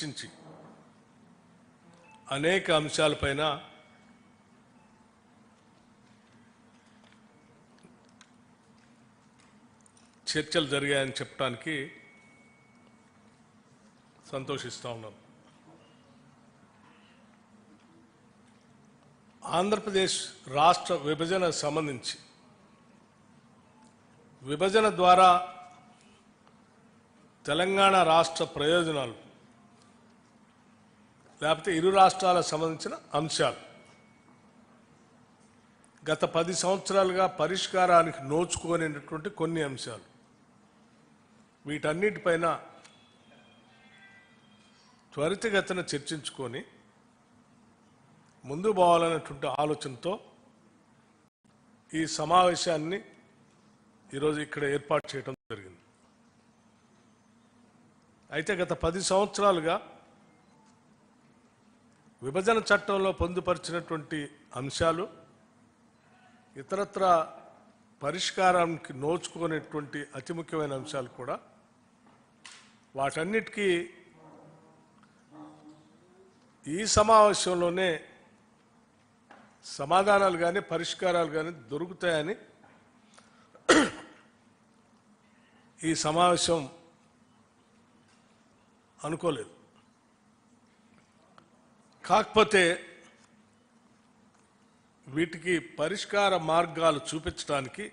చర్చించి అనేక అంశాలపైన చర్చలు జరిగాయని చెప్పడానికి సంతోషిస్తూ ఉన్నాం. ఆంధ్రప్రదేశ్ రాష్ట్ర విభజన సంబంధించి విభజన ద్వారా తెలంగాణ రాష్ట్ర ప్రయోజనాలు లేకపోతే ఇరు రాష్ట్రాలకు సంబంధించిన అంశాలు గత 10 సంవత్సరాలుగా పరిష్కారానికి నోచుకోలేనటువంటి కొన్ని అంశాలు, వీటన్నిటిపైన త్వరితగతిన చర్చించుకొని ముందు పోవాలనేటువంటి ఆలోచనతో ఈ సమావేశాన్ని ఈరోజు ఇక్కడ ఏర్పాటు చేయడం జరిగింది. అయితే గత 10 సంవత్సరాలుగా విభజన చట్టంలో పొందుపరిచినటువంటి అంశాలు ఇతరత్ర పరిష్కారానికి నోచుకునేటువంటి అతి ముఖ్యమైన అంశాలు కూడా వాటన్నిటికీ ఈ సమావేశంలోనే సమాధానాలు కానీ పరిష్కారాలు కానీ దొరుకుతాయని ఈ సమావేశం అనుకోలేదు. కాకపోతే వీటికి పరిష్కార మార్గాలు చూపించడానికి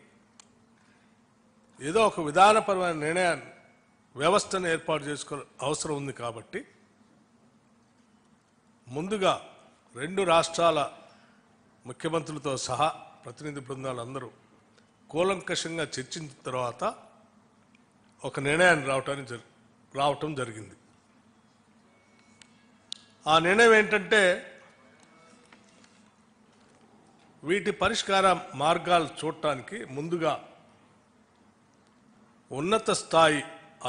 ఏదో ఒక విధానపరమైన నిర్ణయాన్ని వ్యవస్థను ఏర్పాటు చేసుకో అవసరం ఉంది. కాబట్టి ముందుగా 2 రాష్ట్రాల ముఖ్యమంత్రులతో సహా ప్రతినిధి బృందాలు అందరూ కూలంకషంగా చర్చించిన తర్వాత ఒక నిర్ణయాన్ని రావటం జరిగింది. ఆ నిర్ణయం ఏంటంటే, వీటి పరిష్కార మార్గాలు చూడటానికి ముందుగా ఉన్నత స్థాయి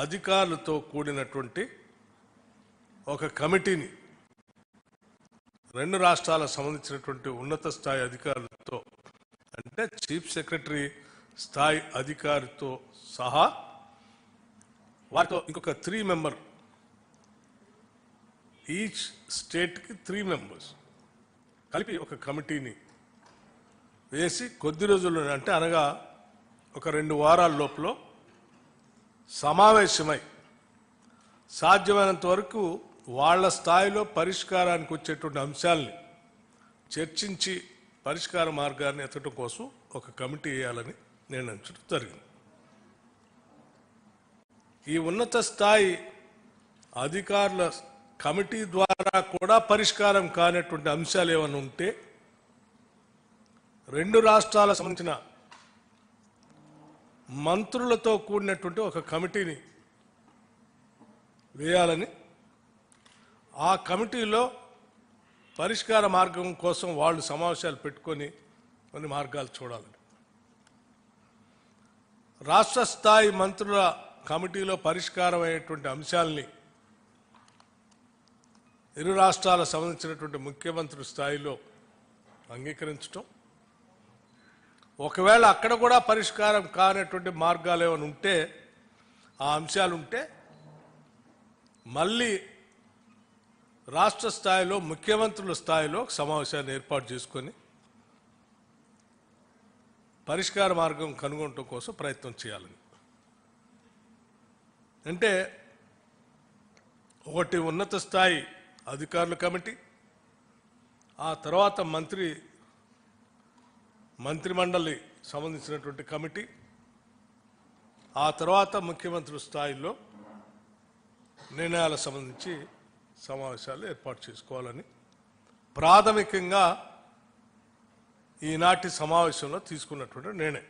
అధికారులతో కూడినటువంటి ఒక కమిటీని 2 రాష్ట్రాలకు సంబంధించినటువంటి ఉన్నత స్థాయి అధికారులతో, అంటే చీఫ్ సెక్రటరీ స్థాయి అధికారితో సహా వారితో ఇంకొక 3 మెంబర్, ఈచ్ స్టేట్కి 3 మెంబర్స్ కలిపి ఒక కమిటీని వేసి కొద్ది రోజుల్లో, అంటే అనగా ఒక 2 వారాల లోపల సమావేశమై సాధ్యమైనంత వరకు వాళ్ళ స్థాయిలో పరిష్కారానికి వచ్చేటువంటి అంశాలని చర్చించి పరిష్కార మార్గాన్ని ఎత్తడం కోసం ఒక కమిటీ వేయాలని నిర్ణయించడం జరిగింది. ఈ ఉన్నత స్థాయి అధికారుల కమిటీ ద్వారా కూడా పరిష్కారం కానటువంటి అంశాలు ఏమైనా ఉంటే 2 రాష్ట్రాలకు సంబంధించిన మంత్రులతో కూడినటువంటి ఒక కమిటీని వేయాలని, ఆ కమిటీలో పరిష్కార మార్గం కోసం వాళ్ళు సమావేశాలు పెట్టుకొని కొన్ని మార్గాలు చూడాలని, రాష్ట్ర స్థాయి మంత్రుల కమిటీలో పరిష్కారం అయ్యేటువంటి అంశాలని ఇరు రాష్ట్రాలకు సంబంధించినటువంటి ముఖ్యమంత్రి స్థాయిలో అంగీకరించడం, ఒకవేళ అక్కడ కూడా పరిష్కారం కానటువంటి మార్గాలు ఏమైనా ఉంటే, ఆ అంశాలు ఉంటే మళ్ళీ రాష్ట్ర స్థాయిలో ముఖ్యమంత్రుల స్థాయిలో సమావేశాన్ని ఏర్పాటు చేసుకొని పరిష్కార మార్గం కనుగొనడం కోసం ప్రయత్నం చేయాలని. అంటే ఒకటి ఉన్నత స్థాయి అధికారుల కమిటీ, ఆ తర్వాత మంత్రిమండలి సంబంధించినటువంటి కమిటీ, ఆ తర్వాత ముఖ్యమంత్రి స్థాయిలో నిర్ణయాలకు సంబంధించి సమావేశాలు ఏర్పాటు చేసుకోవాలని ప్రాథమికంగా ఈనాటి సమావేశంలో తీసుకున్నటువంటి నిర్ణయం.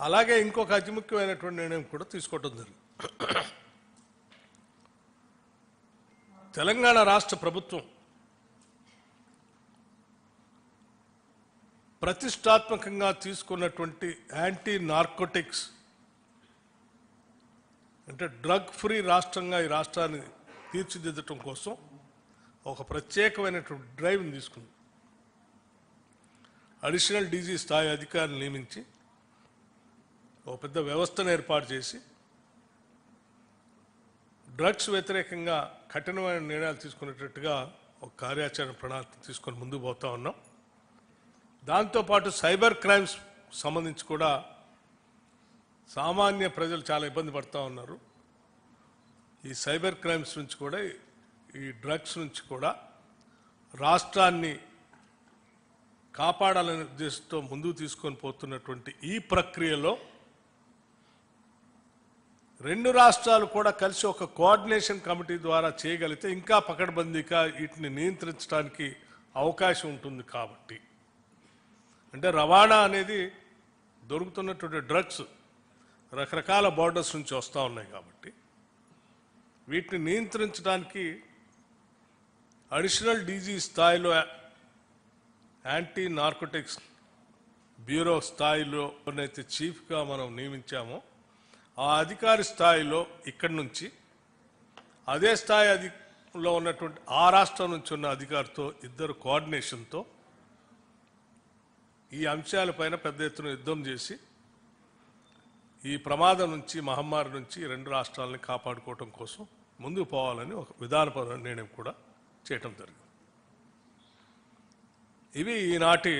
అలాగే ఇంకొక అతి ముఖ్యమైనటువంటి నిర్ణయం కూడా తీసుకోవడం జరిగింది. తెలంగాణ రాష్ట్ర ప్రభుత్వం ప్రతిష్టాత్మకంగా తీసుకున్నటువంటి యాంటీ నార్కోటిక్స్, అంటే డ్రగ్ ఫ్రీ రాష్ట్రంగా ఈ రాష్ట్రాన్ని తీర్చిదిద్దటం కోసం ఒక ప్రత్యేకమైనటువంటి డ్రైవ్ని తీసుకుంది. అడిషనల్ డీజీ స్థాయి అధికారిని నియమించి ఒక పెద్ద వ్యవస్థను ఏర్పాటు చేసి డ్రగ్స్ వ్యతిరేకంగా కఠినమైన నిర్ణయాలు తీసుకునేటట్టుగా ఒక కార్యాచరణ ప్రణాళిక తీసుకొని ముందుకు పోతా ఉన్నాం. దాంతోపాటు సైబర్ క్రైమ్స్ సంబంధించి కూడా సామాన్య ప్రజలు చాలా ఇబ్బంది పడుతూ ఉన్నారు. ఈ సైబర్ క్రైమ్స్ నుంచి కూడా ఈ డ్రగ్స్ నుంచి కూడా రాష్ట్రాన్ని కాపాడాలనే ఉద్దేశంతో ముందుకు తీసుకొని పోతున్నటువంటి ఈ ప్రక్రియలో రెండు రాష్ట్రాలు కూడా కలిసి ఒక కోఆర్డినేషన్ కమిటీ ద్వారా చేయగలిగితే ఇంకా పకడ్బందీగా వీటిని నియంత్రించడానికి అవకాశం ఉంటుంది. కాబట్టి అంటే రవాణా అనేది దొరుకుతున్నటువంటి డ్రగ్స్ రకరకాల బోర్డర్స్ నుంచి వస్తూ ఉన్నాయి. కాబట్టి వీటిని నియంత్రించడానికి అడిషనల్ డీజీ స్థాయిలో యాంటీ నార్కోటిక్స్ బ్యూరో స్థాయిలో ఎవరినైతే చీఫ్గా మనం నియమించామో ఆ అధికారి స్థాయిలో ఇక్కడి నుంచి అదే స్థాయి అధిలో ఉన్నటువంటి ఆ రాష్ట్రం నుంచి ఉన్న అధికారితో ఇద్దరు కోఆర్డినేషన్తో ఈ అంశాలపైన పెద్ద ఎత్తున యుద్ధం చేసి ఈ ప్రమాదం నుంచి మహమ్మారి నుంచి రెండు రాష్ట్రాలని కాపాడుకోవటం కోసం ముందుకు పోవాలని ఒక విధానపరమైన నిర్ణయం కూడా చేయటం జరిగింది. ఇవి ఈనాటి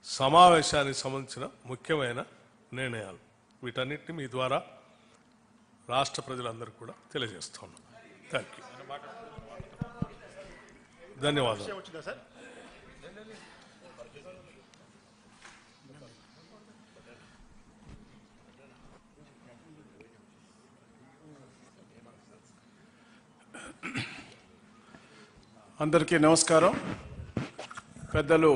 సమావేశానికి సంబంధించిన ముఖ్యమైన నిర్ణయాలు. వీటన్నిటిని మీ ద్వారా రాష్ట్ర ప్రజలందరికీ కూడా తెలియజేస్తా ఉన్నాం. Thank you. ధన్యవాదాలు. అందరికీ నమస్కారం. పెద్దలు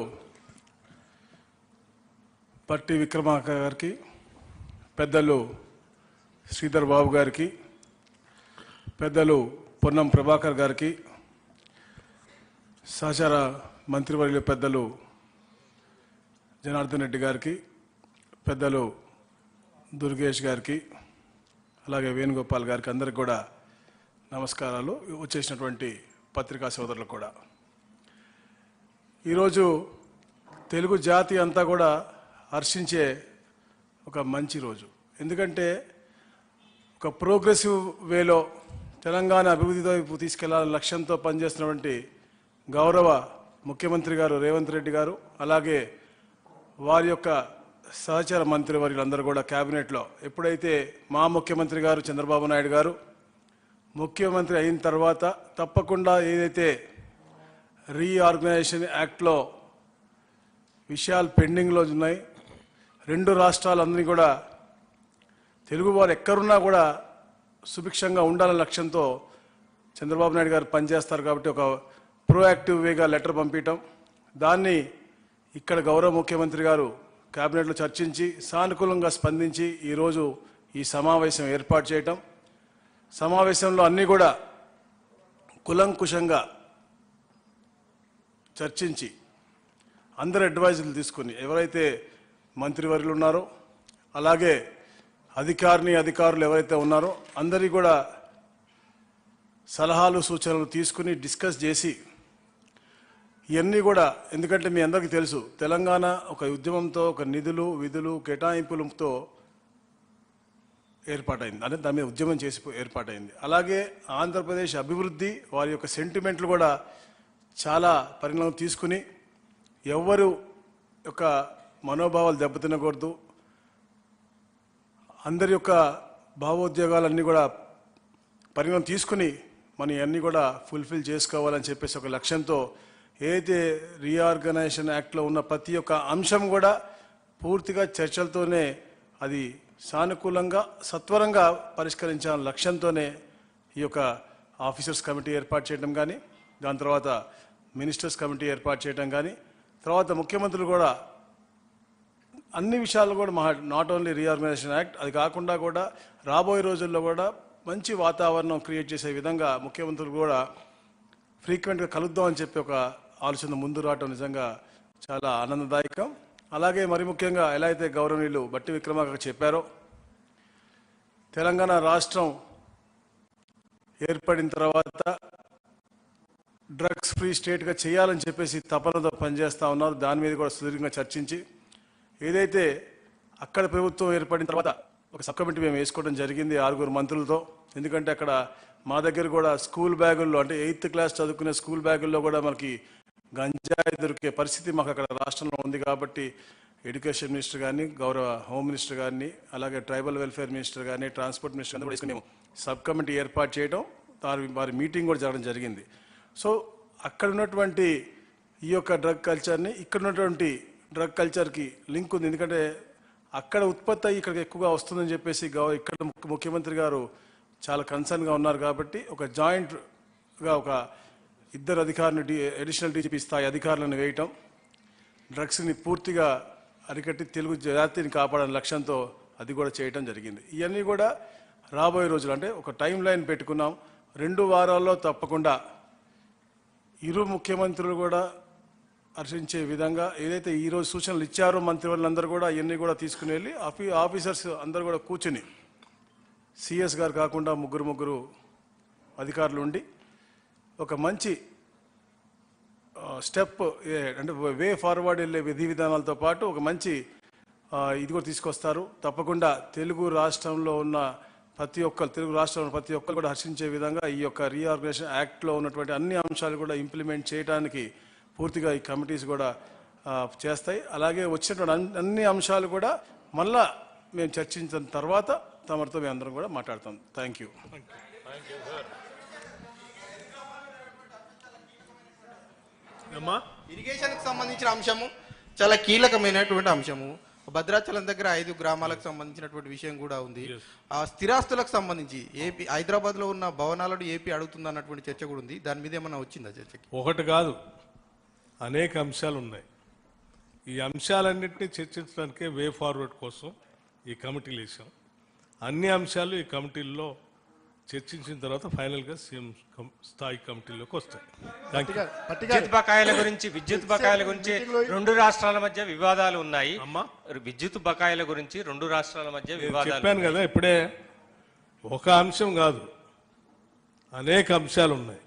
పట్టి విక్రమార్క గారికి, పెద్దలు శ్రీధర్ బాబు గారికి, పెద్దలు పొన్నం ప్రభాకర్ గారికి, సహచార మంత్రివర్యులు పెద్దలు జనార్దన్ రెడ్డి గారికి, పెద్దలు దుర్గేష్ గారికి, అలాగే వేణుగోపాల్ గారికి అందరికి కూడా నమస్కారాలు. వచ్చేసినటువంటి పత్రికా సోదరులకు కూడా. ఈరోజు తెలుగు జాతి అంతా కూడా హర్షించే ఒక మంచి రోజు. ఎందుకంటే ఒక ప్రోగ్రెసివ్ వేలో తెలంగాణ అభివృద్ధితో తీసుకెళ్లాలని లక్ష్యంతో పనిచేస్తున్నటువంటి గౌరవ ముఖ్యమంత్రి గారు రేవంత్ రెడ్డి గారు, అలాగే వారి యొక్క సహచర మంత్రివర్యులందరూ కూడా క్యాబినెట్లో ఎప్పుడైతే మా ముఖ్యమంత్రి గారు చంద్రబాబు నాయుడు గారు ముఖ్యమంత్రి అయిన తర్వాత తప్పకుండా ఏదైతే రీఆర్గనైజేషన్ యాక్ట్లో విషయాలు పెండింగ్లో ఉన్నాయి, రెండు రాష్ట్రాలందరినీ కూడా తెలుగు వారు ఎక్కడున్నా కూడా సుభిక్షంగా ఉండాలనే లక్ష్యంతో చంద్రబాబు నాయుడు గారు పనిచేస్తారు. కాబట్టి ఒక ప్రోయాక్టివ్ వేగా లెటర్ పంపించడం, దాన్ని ఇక్కడ గౌరవ ముఖ్యమంత్రి గారు క్యాబినెట్లో చర్చించి సానుకూలంగా స్పందించి ఈరోజు ఈ సమావేశం ఏర్పాటు చేయటం. సమావేశంలో అన్నీ కూడా కులంకుశంగా చర్చించి అందరు అడ్వైజర్లు తీసుకుని ఎవరైతే మంత్రివర్యులు ఉన్నారో అలాగే అధికారులు ఎవరైతే ఉన్నారో అందరి కూడా సలహాలు సూచనలు తీసుకుని డిస్కస్ చేసి ఇవన్నీ కూడా, ఎందుకంటే మీ అందరికీ తెలుసు తెలంగాణ ఒక ఉద్యమంతో ఒక నిధులు విధులు కేటాయింపులతో ఏర్పాటైంది, అంటే దాని మీద ఉద్యమం చేసి ఏర్పాటైంది. అలాగే ఆంధ్రప్రదేశ్ అభివృద్ధి వారి యొక్క సెంటిమెంట్లు కూడా చాలా పరిణామం తీసుకుని ఎవరు యొక్క మనోభావాలు దెబ్బతినకూడదు, అందరి యొక్క భావోద్వేగాలన్నీ కూడా పరిణామం తీసుకుని మనం ఇవన్నీ కూడా ఫుల్ఫిల్ చేసుకోవాలని చెప్పేసి ఒక లక్ష్యంతో ఏదైతే రీఆర్గనైజేషన్ యాక్ట్లో ఉన్న ప్రతి ఒక్క అంశం కూడా పూర్తిగా చర్చలతోనే అది సానుకూలంగా సత్వరంగా పరిష్కరించాలనే లక్ష్యంతోనే ఈ యొక్క ఆఫీసర్స్ కమిటీ ఏర్పాటు చేయడం కానీ, దాని తర్వాత మినిస్టర్స్ కమిటీ ఏర్పాటు చేయడం కానీ, తర్వాత ముఖ్యమంత్రులు కూడా అన్ని విషయాలు కూడా నాట్ ఓన్లీ రీఆర్గనైజేషన్ యాక్ట్, అది కాకుండా కూడా రాబోయే రోజుల్లో కూడా మంచి వాతావరణం క్రియేట్ చేసే విధంగా ముఖ్యమంత్రులు కూడా ఫ్రీక్వెంట్గా కలుద్దామని చెప్పి ఒక ఆలోచన ముందు రావటం నిజంగా చాలా ఆనందదాయకం. అలాగే మరి ముఖ్యంగా ఎలా అయితే గౌరవనీయులు బట్టి విక్రమార్క చెప్పారో, తెలంగాణ రాష్ట్రం ఏర్పడిన తర్వాత డ్రగ్స్ ఫ్రీ స్టేట్గా చేయాలని చెప్పేసి తపనతో పనిచేస్తూ ఉన్నారు. దాని మీద కూడా సుదీర్ఘంగా చర్చించి ఏదైతే అక్కడ ప్రభుత్వం ఏర్పడిన తర్వాత ఒక ఒక సబ్ కమిటీ మేము వేసుకోవడం జరిగింది 6 మంత్రులతో. ఎందుకంటే అక్కడ మా దగ్గర కూడా స్కూల్ బ్యాగుల్లో అంటే 8th క్లాస్ చదువుకునే స్కూల్ బ్యాగుల్లో కూడా మనకి గంజాయి దొరికే పరిస్థితి మాకు అక్కడ రాష్ట్రంలో ఉంది. కాబట్టి ఎడ్యుకేషన్ మినిస్టర్ కానీ, గౌరవ హోమ్ మినిస్టర్ కానీ, అలాగే ట్రైబల్ వెల్ఫేర్ మినిస్టర్ కానీ, ట్రాన్స్పోర్ట్ మినిస్టర్ కూడా మేము సబ్ కమిటీ ఏర్పాటు చేయడం, వారి మీటింగ్ కూడా జరగడం జరిగింది. సో అక్కడ ఉన్నటువంటి ఈ యొక్క డ్రగ్ కల్చర్ని ఇక్కడ ఉన్నటువంటి డ్రగ్ కల్చర్కి లింక్ ఉంది. ఎందుకంటే అక్కడ ఉత్పత్తి అయ్యి ఇక్కడికి ఎక్కువగా వస్తుందని చెప్పేసి ఇక్కడ ముఖ్యమంత్రి గారు చాలా కన్సర్న్గా ఉన్నారు. కాబట్టి ఒక జాయింట్గా ఒక 2 అధికారులను అడిషనల్ డీజీపీ స్థాయి అధికారులను వేయటం, డ్రగ్స్ని పూర్తిగా అరికట్టి తెలుగు జాతిని కాపాడని లక్ష్యంతో అది కూడా చేయటం జరిగింది. ఇవన్నీ కూడా రాబోయే రోజులు అంటే ఒక టైం లైన్ పెట్టుకున్నాం. 2 వారాల్లో తప్పకుండా ఇరు ముఖ్యమంత్రులు కూడా హర్షించే విధంగా ఏదైతే ఈరోజు సూచనలు ఇచ్చారో మంత్రివర్యులందరూ కూడా ఇవన్నీ కూడా తీసుకుని వెళ్ళి ఆఫీసర్స్ అందరూ కూడా కూర్చుని సిఎస్ గారు కాకుండా ముగ్గురు అధికారులు ఉండి ఒక మంచి స్టెప్ అంటే వే ఫార్వర్డ్ వెళ్ళే విధి విధానాలతో పాటు ఒక మంచి ఇది కూడా తీసుకొస్తారు. తప్పకుండా తెలుగు రాష్ట్రంలో ఉన్న ప్రతి ఒక్కరు కూడా హర్షించే విధంగా ఈ యొక్క రీఆర్గనైజేషన్ యాక్ట్లో ఉన్నటువంటి అన్ని అంశాలు కూడా ఇంప్లిమెంట్ చేయడానికి పూర్తిగా ఈ కమిటీస్ కూడా చేస్తాయి. అలాగే వచ్చినటువంటి అన్ని అంశాలు కూడా మళ్ళా మేము చర్చించిన తర్వాత తమరితో మేము అందరం కూడా మాట్లాడతాం. Thank you. ఇరిగేషన్కి సంబంధించిన అంశము చాలా కీలకమైనటువంటి అంశము. భద్రాచలం దగ్గర 5 గ్రామాలకు సంబంధించినటువంటి విషయం కూడా ఉంది. ఆ స్థిరాస్తులకు సంబంధించి ఏపీ హైదరాబాద్లో ఉన్న భవనాలను ఏపీ అడుగుతుంది అన్నటువంటి చర్చ కూడా ఉంది. దాని మీద ఏమన్నా వచ్చిందా చర్చకి? ఒకటి కాదు, అనేక అంశాలు ఉన్నాయి. ఈ అంశాలన్నింటినీ చర్చించడానికే వే ఫార్వర్డ్ కోసం ఈ కమిటీలు వేసాం. అన్ని అంశాలు ఈ కమిటీల్లో చర్చించిన తర్వాత ఫైనల్గా సీఎం స్థాయి కమిటీలోకి వస్తాయి. విద్యుత్ బకాయిల గురించి 2 రాష్ట్రాల మధ్య వివాదాలు ఉన్నాయి. విద్యుత్ బకాయిల గురించి 2 రాష్ట్రాల మధ్య వివాదాలు చెప్పాను కదా ఇప్పుడే. ఒక అంశం కాదు, అనేక అంశాలు ఉన్నాయి.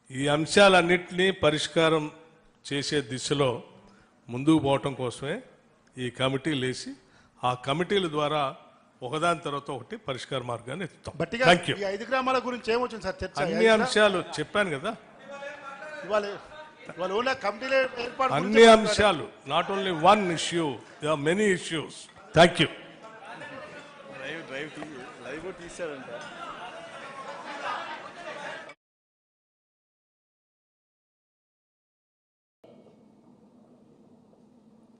ఈ అంశాలన్నింటినీ పరిష్కారం చేసే దిశలో ముందుకు పోవటం కోసమే ఈ కమిటీలు వేసి ఆ కమిటీల ద్వారా ఒకదాని తర్వాత ఒకటి పరిష్కార మార్గాన్ని ఎత్తుతాం. Thank you. 5 గ్రామాల గురించి ఏమొచ్చింది సార్ చర్చ? అన్ని అంశాలు చెప్పాను కదా, అన్ని అంశాలు. Not only one issue, there are many issues. Thank you.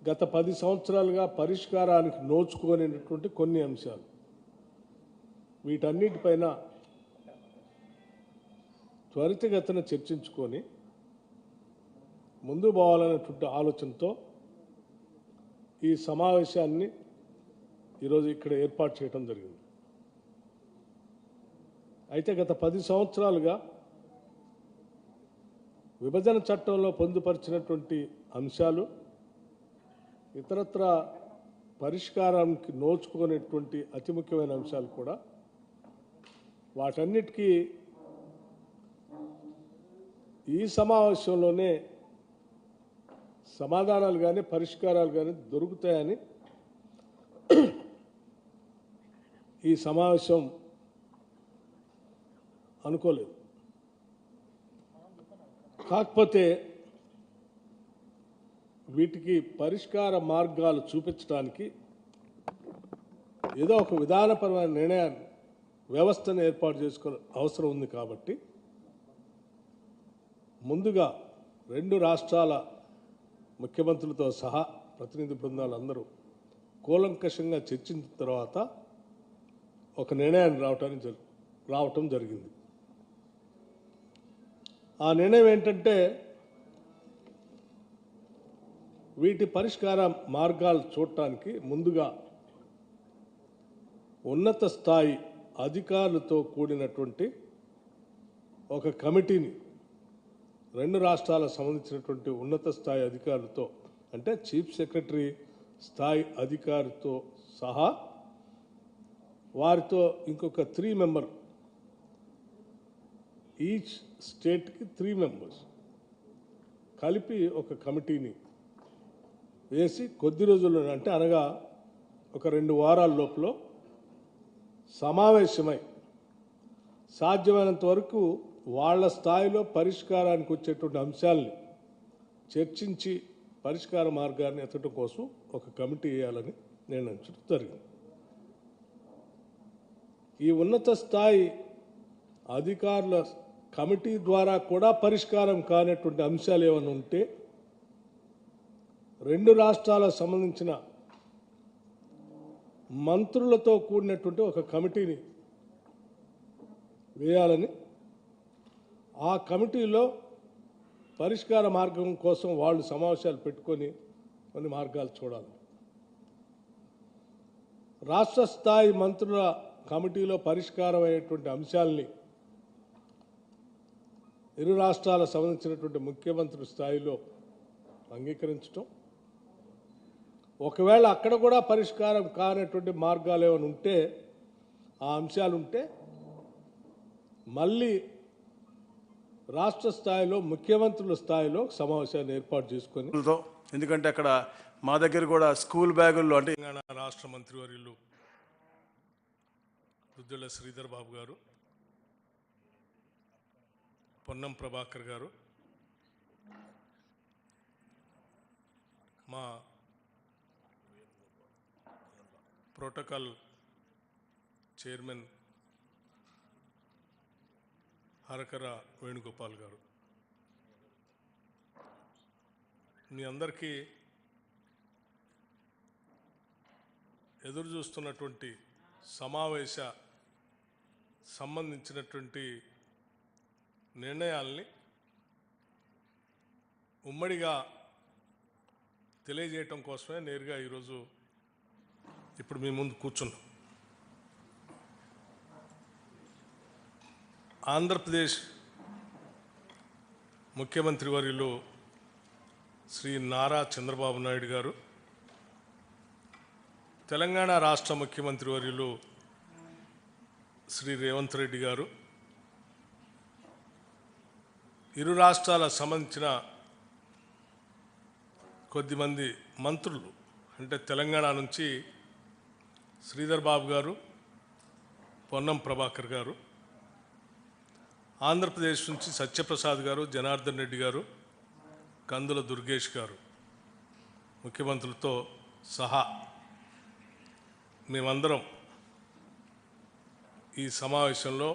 గత 10 సంవత్సరాలుగా పరిష్కారానికి నోచుకోలేనటువంటి కొన్ని అంశాలు, వీటన్నిటిపైన త్వరితగతిన చర్చించుకొని ముందు పోవాలనేటువంటి ఆలోచనతో ఈ సమావేశాన్ని ఈరోజు ఇక్కడ ఏర్పాటు చేయడం జరిగింది. అయితే గత 10 సంవత్సరాలుగా విభజన చట్టంలో పొందుపరిచినటువంటి అంశాలు, ఇతరత్ర పరిష్కారానికి నోచుకునేటువంటి అతి ముఖ్యమైన అంశాలు కూడా, వాటన్నిటికీ ఈ సమావేశంలోనే సమాధానాలు కానీ పరిష్కారాలు కానీ దొరుకుతాయని ఈ సమావేశం అనుకోలేదు. కాకపోతే వీటికి పరిష్కార మార్గాలు చూపించడానికి ఏదో ఒక విధానపరమైన నిర్ణయాన్ని, వ్యవస్థను ఏర్పాటు చేసుకునే అవసరం ఉంది. కాబట్టి ముందుగా 2 రాష్ట్రాల ముఖ్యమంత్రులతో సహా ప్రతినిధి బృందాలు అందరూ కూలంకషంగా చర్చించిన తర్వాత ఒక నిర్ణయాన్ని రావటం జరిగింది. ఆ నిర్ణయం ఏంటంటే, వీటి పరిష్కార మార్గాలు చూడటానికి ముందుగా ఉన్నత స్థాయి అధికారులతో కూడినటువంటి ఒక కమిటీని 2 రాష్ట్రాలకు సంబంధించినటువంటి ఉన్నత స్థాయి అధికారులతో, అంటే చీఫ్ సెక్రటరీ స్థాయి అధికారితో సహా వారితో ఇంకొక 3 మెంబర్, ఈచ్ స్టేట్కి 3 మెంబర్స్ కలిపి ఒక కమిటీని వేసి కొద్ది రోజుల్లో, అంటే అనగా ఒక 2 వారాల లోపల సమావేశమై సాధ్యమైనంత వరకు వాళ్ళ స్థాయిలో పరిష్కారానికి వచ్చేటువంటి అంశాలని చర్చించి పరిష్కార మార్గాన్ని ఎత్తడం కోసం ఒక కమిటీ వేయాలని నిర్ణయించడం జరిగింది. ఈ ఉన్నత స్థాయి అధికారుల కమిటీ ద్వారా కూడా పరిష్కారం కానటువంటి అంశాలు ఏమైనా ఉంటే రెండు రాష్ట్రాలకు సంబంధించిన మంత్రులతో కూడినటువంటి ఒక కమిటీని వేయాలని, ఆ కమిటీలో పరిష్కార మార్గం కోసం వాళ్ళు సమావేశాలు పెట్టుకొని కొన్ని మార్గాలు చూడాలి. రాష్ట్ర స్థాయి మంత్రుల కమిటీలో పరిష్కారం అయ్యేటువంటి అంశాలని ఇరు రాష్ట్రాలకు సంబంధించినటువంటి ముఖ్యమంత్రి స్థాయిలో అంగీకరించడం, ఒకవేళ అక్కడ కూడా పరిష్కారం కానటువంటి మార్గాలు ఏమైనా ఉంటే, ఆ అంశాలు ఉంటే మళ్ళీ రాష్ట్ర స్థాయిలో ముఖ్యమంత్రుల స్థాయిలో సమావేశాన్ని ఏర్పాటు చేసుకొని, ఎందుకంటే అక్కడ మా దగ్గర కూడా స్కూల్ బ్యాగుల్లో అంటే తెలంగాణ రాష్ట్ర మంత్రివర్యులు దుద్దిళ్ల శ్రీధర్ బాబు గారు, పొన్నం ప్రభాకర్ గారు, మా ప్రోటోకాల్ చైర్మన్ హరకర వేణుగోపాల్ గారు, మీ అందరికీ ఎదురు చూస్తున్నటువంటి సమావేశ సంబంధించినటువంటి నిర్ణయాల్ని ఉమ్మడిగా తెలియజేయటం కోసమే నేరుగా ఈరోజు ఇప్పుడు మీ ముందు కూర్చున్నాం. ఆంధ్రప్రదేశ్ ముఖ్యమంత్రి వర్యులు శ్రీ నారా చంద్రబాబు నాయుడు గారు, తెలంగాణ రాష్ట్ర ముఖ్యమంత్రి వర్యులు శ్రీ రేవంత్ రెడ్డి గారు, ఇరు రాష్ట్రాలకు సంబంధించిన కొద్దిమంది మంత్రులు, అంటే తెలంగాణ నుంచి శ్రీధర్ బాబు గారు, పొన్నం ప్రభాకర్ గారు, ఆంధ్రప్రదేశ్ నుంచి సత్యప్రసాద్ గారు, జనార్దన్ రెడ్డి గారు, కందుల దుర్గేష్ గారు, ముఖ్యమంత్రులతో సహా మేమందరం ఈ సమావేశంలో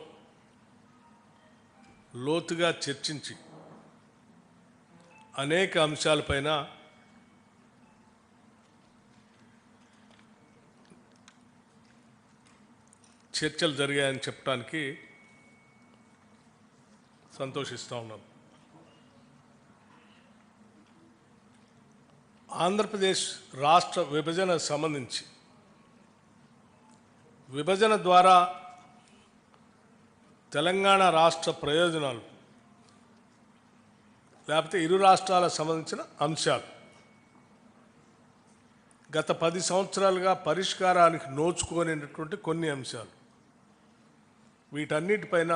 లోతుగా చర్చించి అనేక అంశాలపైన చర్చలు జరిగాయని చెప్పడానికి సంతోషిస్తూ ఉన్నాం. ఆంధ్రప్రదేశ్ రాష్ట్ర విభజనకు సంబంధించి విభజన ద్వారా తెలంగాణ రాష్ట్ర ప్రయోజనాలు లేకపోతే ఇరు రాష్ట్రాలకు సంబంధించిన అంశాలు గత 10 సంవత్సరాలుగా పరిష్కారానికి నోచుకోనేటటువంటి కొన్ని అంశాలు, వీటన్నిటిపైన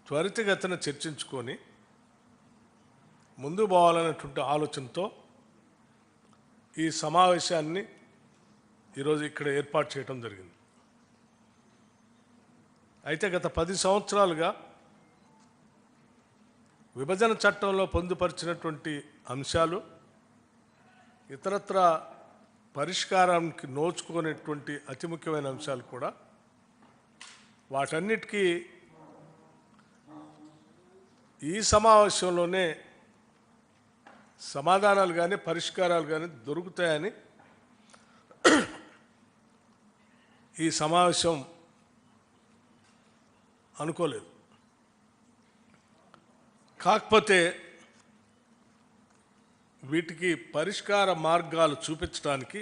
త్వరితగతిన చర్చించుకొని ముందు పోవాలనేటువంటి ఆలోచనతో ఈ సమావేశాన్ని ఈరోజు ఇక్కడ ఏర్పాటు చేయడం జరిగింది. అయితే గత 10 సంవత్సరాలుగా విభజన చట్టంలో పొందుపరిచినటువంటి అంశాలు ఇతరత్ర పరిష్కారానికి నోచుకునేటువంటి అతి ముఖ్యమైన అంశాలు కూడా వాటన్నిటికీ ఈ సమావేశంలోనే సమాధానాలు కానీ పరిష్కారాలు కానీ దొరుకుతాయని ఈ సమావేశం అనుకోలేదు. కాకపోతే వీటికి పరిష్కార మార్గాలు చూపించడానికి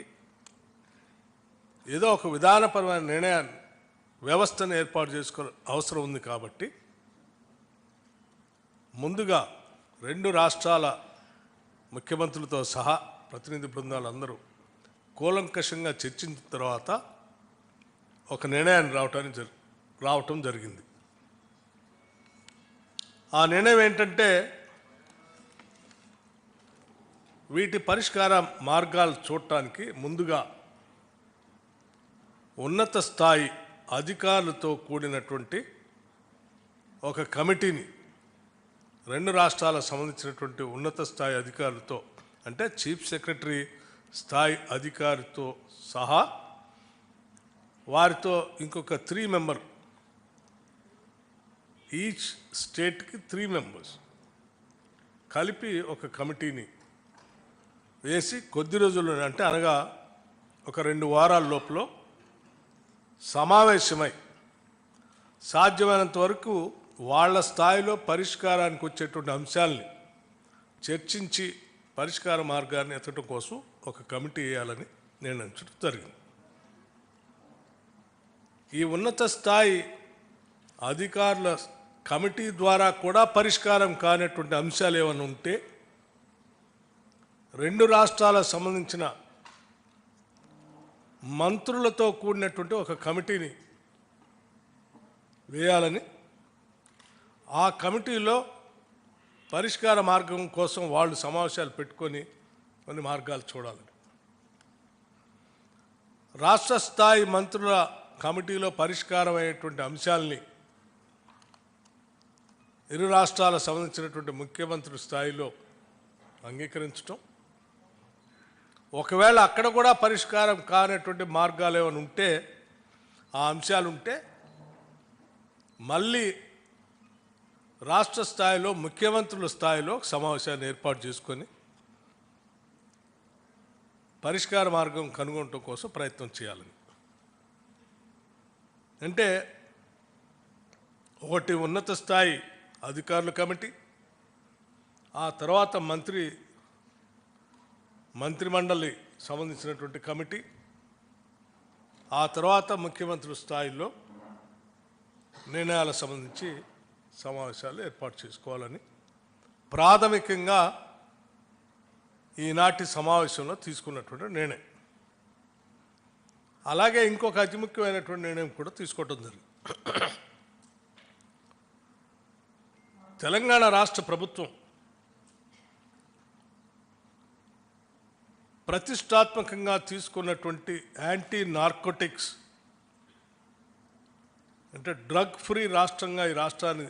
ఏదో ఒక విధానపరమైన నిర్ణయాన్ని వ్యవస్థను ఏర్పాటు చేసుకో అవసరం ఉంది. కాబట్టి ముందుగా రెండు రాష్ట్రాల ముఖ్యమంత్రులతో సహా ప్రతినిధి బృందాలు అందరూ కూలంకషంగా చర్చించిన తర్వాత ఒక నిర్ణయాన్ని రావటం జరిగింది. ఆ నిర్ణయం ఏంటంటే, వీటి పరిష్కార మార్గాలు చూడటానికి ముందుగా ఉన్నత స్థాయి అధికారులతో కూడినటువంటి ఒక కమిటీని, రెండు రాష్ట్రాలకు సంబంధించినటువంటి ఉన్నత స్థాయి అధికారులతో, అంటే చీఫ్ సెక్రటరీ స్థాయి అధికారితో సహా వారితో ఇంకొక 3 మెంబర్, ఈచ్ స్టేట్కి 3 మెంబర్స్ కలిపి ఒక కమిటీని వేసి కొద్ది రోజుల్లో, అంటే అనగా ఒక 2 వారాల లోపల సమావేశమై సాధ్యమైనంత వరకు వాళ్ళ స్థాయిలో పరిష్కారానికి వచ్చేటువంటి అంశాలని చర్చించి పరిష్కార మార్గాన్ని ఎత్తడం కోసం ఒక కమిటీ వేయాలని నిర్ణయించడం జరిగింది. ఈ ఉన్నత స్థాయి అధికారుల కమిటీ ద్వారా కూడా పరిష్కారం కానటువంటి అంశాలు ఏమైనా ఉంటే రెండు రాష్ట్రాలకు సంబంధించిన మంత్రులతో కూడినటువంటి ఒక కమిటీని వేయాలని, ఆ కమిటీలో పరిష్కార మార్గం కోసం వాళ్ళు సమావేశాలు పెట్టుకొని కొన్ని మార్గాలు చూడాలని, రాష్ట్ర స్థాయి మంత్రుల కమిటీలో పరిష్కారం అయ్యేటువంటి అంశాలని ఇరు రాష్ట్రాలకు సంబంధించినటువంటి ముఖ్యమంత్రి స్థాయిలో అంగీకరించటం, ఒకవేళ అక్కడ కూడా పరిష్కారం కానటువంటి మార్గాలు ఏమైనా ఉంటే, ఆ అంశాలు ఉంటే మళ్ళీ రాష్ట్ర స్థాయిలో ముఖ్యమంత్రుల స్థాయిలో సమావేశాన్ని ఏర్పాటు చేసుకొని పరిష్కార మార్గం కనుగొనటం కోసం ప్రయత్నం చేయాలని. అంటే ఒకటి ఉన్నత స్థాయి అధికారుల కమిటీ, ఆ తర్వాత మంత్రిమండలి సంబంధించినటువంటి కమిటీ, ఆ తర్వాత ముఖ్యమంత్రి స్థాయిలో నిర్ణయాలకు సంబంధించి సమావేశాలు ఏర్పాటు చేసుకోవాలని ప్రాథమికంగా ఈనాటి సమావేశంలో తీసుకున్నటువంటి నిర్ణయం. అలాగే ఇంకొక అతి ముఖ్యమైనటువంటి నిర్ణయం కూడా తీసుకోవడం జరిగింది. తెలంగాణ రాష్ట్ర ప్రభుత్వం ప్రతిష్టాత్మకంగా తీసుకున్నటువంటి యాంటీ నార్కోటిక్స్, అంటే డ్రగ్ ఫ్రీ రాష్ట్రంగా ఈ రాష్ట్రాన్ని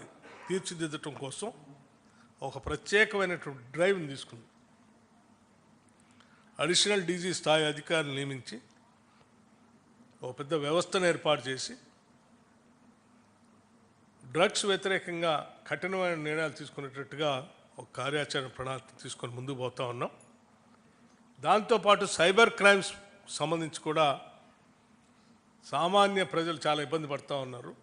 తీర్చిదిద్దటం కోసం ఒక ప్రత్యేకమైనటువంటి డ్రైవ్ని తీసుకుంది. అడిషనల్ డీజీ స్థాయి అధికారులు నియమించి ఒక పెద్ద వ్యవస్థను ఏర్పాటు చేసి డ్రగ్స్ వ్యతిరేకంగా కఠినమైన నిర్ణయాలు తీసుకునేటట్టుగా ఒక కార్యాచరణ ప్రణాళిక తీసుకొని ముందుకు పోతా ఉన్నాం. దాంతోపాటు సైబర్ క్రైమ్స్ సంబంధించి కూడా సామాన్య ప్రజలు చాలా ఇబ్బంది పడుతూ ఉన్నారు.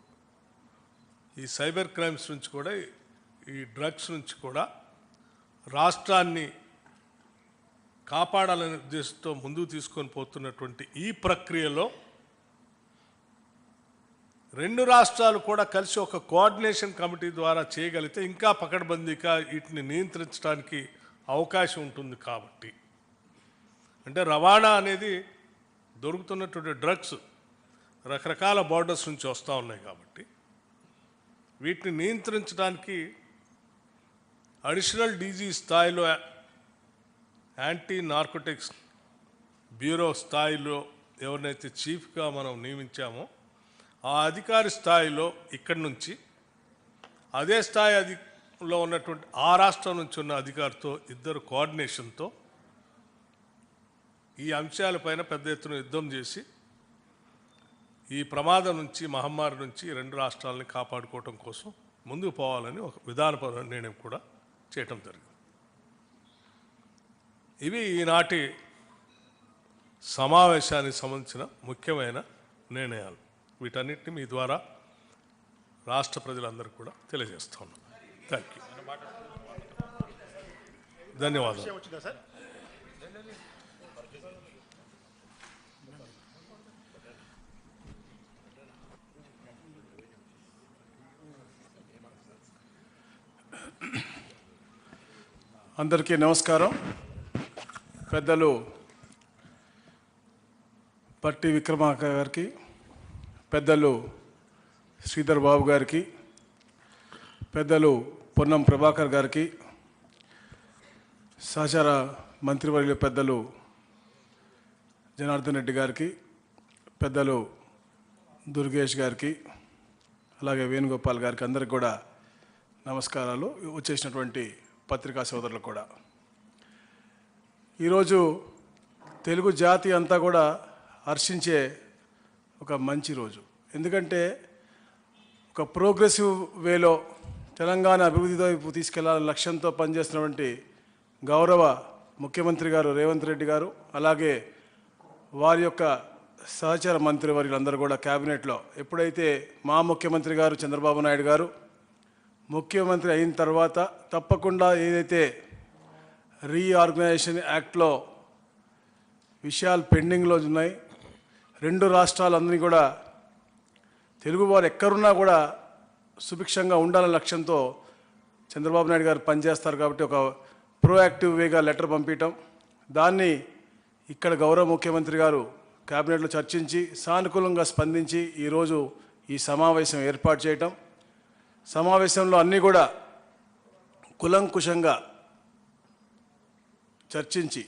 ఈ సైబర్ క్రైమ్స్ నుంచి కూడా, ఈ డ్రగ్స్ నుంచి కూడా రాష్ట్రాన్ని కాపాడాలనే ఉద్దేశంతో ముందుకు తీసుకొని పోతున్నటువంటి ఈ ప్రక్రియలో రెండు రాష్ట్రాలు కూడా కలిసి ఒక కోఆర్డినేషన్ కమిటీ ద్వారా చేయగలిగితే ఇంకా పకడ్బందీగా వీటిని నియంత్రించడానికి అవకాశం ఉంటుంది. కాబట్టి అంటే రవాణా అనేది దొరుకుతున్నటువంటి డ్రగ్స్ రకరకాల బార్డర్స్ నుంచి వస్తూ ఉన్నాయి. కాబట్టి వీటిని నియంత్రించడానికి అడిషనల్ డీజీ స్థాయిలో యాంటీ నార్కోటిక్స్ బ్యూరో స్థాయిలో ఎవరినైతే చీఫ్గా మనం నియమించామో ఆ అధికారి స్థాయిలో ఇక్కడి నుంచి అదే స్థాయిలో ఉన్నటువంటి ఆ రాష్ట్రం నుంచి ఉన్న అధికారితో ఇద్దరు కోఆర్డినేషన్తో ఈ అంశాలపైన పెద్ద ఎత్తున యుద్ధం చేసి ఈ ప్రమాదం నుంచి, మహమ్మారి నుంచి రెండు రాష్ట్రాలని కాపాడుకోవటం కోసం ముందుకు పోవాలని ఒక విధానపరమైన నిర్ణయం కూడా చేయటం జరిగింది. ఇవి ఈనాటి సమావేశానికి సంబంధించిన ముఖ్యమైన నిర్ణయాలు. వీటన్నిటిని మీ ద్వారా రాష్ట్ర ప్రజలందరూ కూడా తెలియజేస్తా ఉన్నాం. Thank you. ధన్యవాదాలు. వచ్చిందా సార్? అందరికీ నమస్కారం. పెద్దలు పట్టి విక్రమార్క గారికి, పెద్దలు శ్రీధర్ బాబు గారికి, పెద్దలు పొన్నం ప్రభాకర్ గారికి, సహచార మంత్రివర్యులు పెద్దలు జనార్దన్ రెడ్డి గారికి, పెద్దలు దుర్గేష్ గారికి అలాగే వేణుగోపాల్ గారికి అందరికి కూడా నమస్కారాలు. వచ్చేసినటువంటి పత్రికా సోదరులకు కూడా. ఈరోజు తెలుగు జాతి అంతా కూడా హర్షించే ఒక మంచి రోజు. ఎందుకంటే ఒక ప్రోగ్రెసివ్ వేలో తెలంగాణ అభివృద్ధి వైపు తీసుకెళ్లాలని లక్ష్యంతో పనిచేస్తున్నటువంటి గౌరవ ముఖ్యమంత్రి గారు రేవంత్ రెడ్డి గారు, అలాగే వారి యొక్క సహచర మంత్రివర్యులందరూ కూడా క్యాబినెట్లో ఎప్పుడైతే మా ముఖ్యమంత్రి గారు చంద్రబాబు నాయుడు గారు ముఖ్యమంత్రి అయిన తర్వాత తప్పకుండా ఏదైతే రీఆర్గనైజేషన్ యాక్ట్లో విషయాలు పెండింగ్లో ఉన్నాయి, రెండు రాష్ట్రాలందరినీ కూడా తెలుగువారు ఎక్కడున్నా కూడా సుభిక్షంగా ఉండాలనే లక్ష్యంతో చంద్రబాబు నాయుడు గారు పనిచేస్తారు. కాబట్టి ఒక ప్రోయాక్టివ్ వేగా లెటర్ పంపించటం, దాన్ని ఇక్కడ గౌరవ ముఖ్యమంత్రి గారు క్యాబినెట్లో చర్చించి సానుకూలంగా స్పందించి ఈరోజు ఈ సమావేశం ఏర్పాటు చేయటం, సమావేశంలో అన్నీ కూడా కులంకుశంగా చర్చించి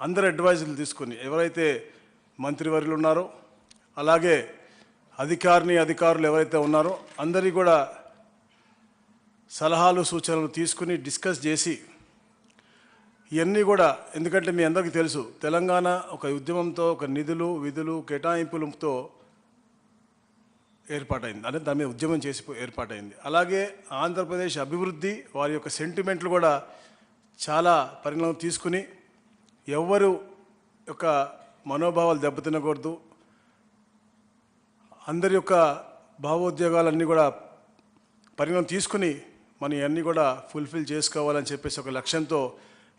అందరు అడ్వైజులు తీసుకుని ఎవరైతే మంత్రివర్యులు ఉన్నారో అలాగే అధికారులు ఎవరైతే ఉన్నారో అందరి కూడా సలహాలు సూచనలు తీసుకుని డిస్కస్ చేసి ఇవన్నీ కూడా, ఎందుకంటే మీ అందరికీ తెలుసు తెలంగాణ ఒక ఉద్యమంతో ఒక నిధులు విధులు కేటాయింపులతో ఏర్పాటైంది, అంటే దాని మీద ఉద్యమం చేసి ఏర్పాటైంది. అలాగే ఆంధ్రప్రదేశ్ అభివృద్ధి వారి యొక్క సెంటిమెంట్లు కూడా చాలా పరిణామం తీసుకుని ఎవ్వరు యొక్క మనోభావాలు దెబ్బతినకూడదు, అందరి యొక్క భావోద్వేగాలన్నీ కూడా పరిణామం తీసుకుని మనం ఇవన్నీ కూడా ఫుల్ఫిల్ చేసుకోవాలని చెప్పేసి ఒక లక్ష్యంతో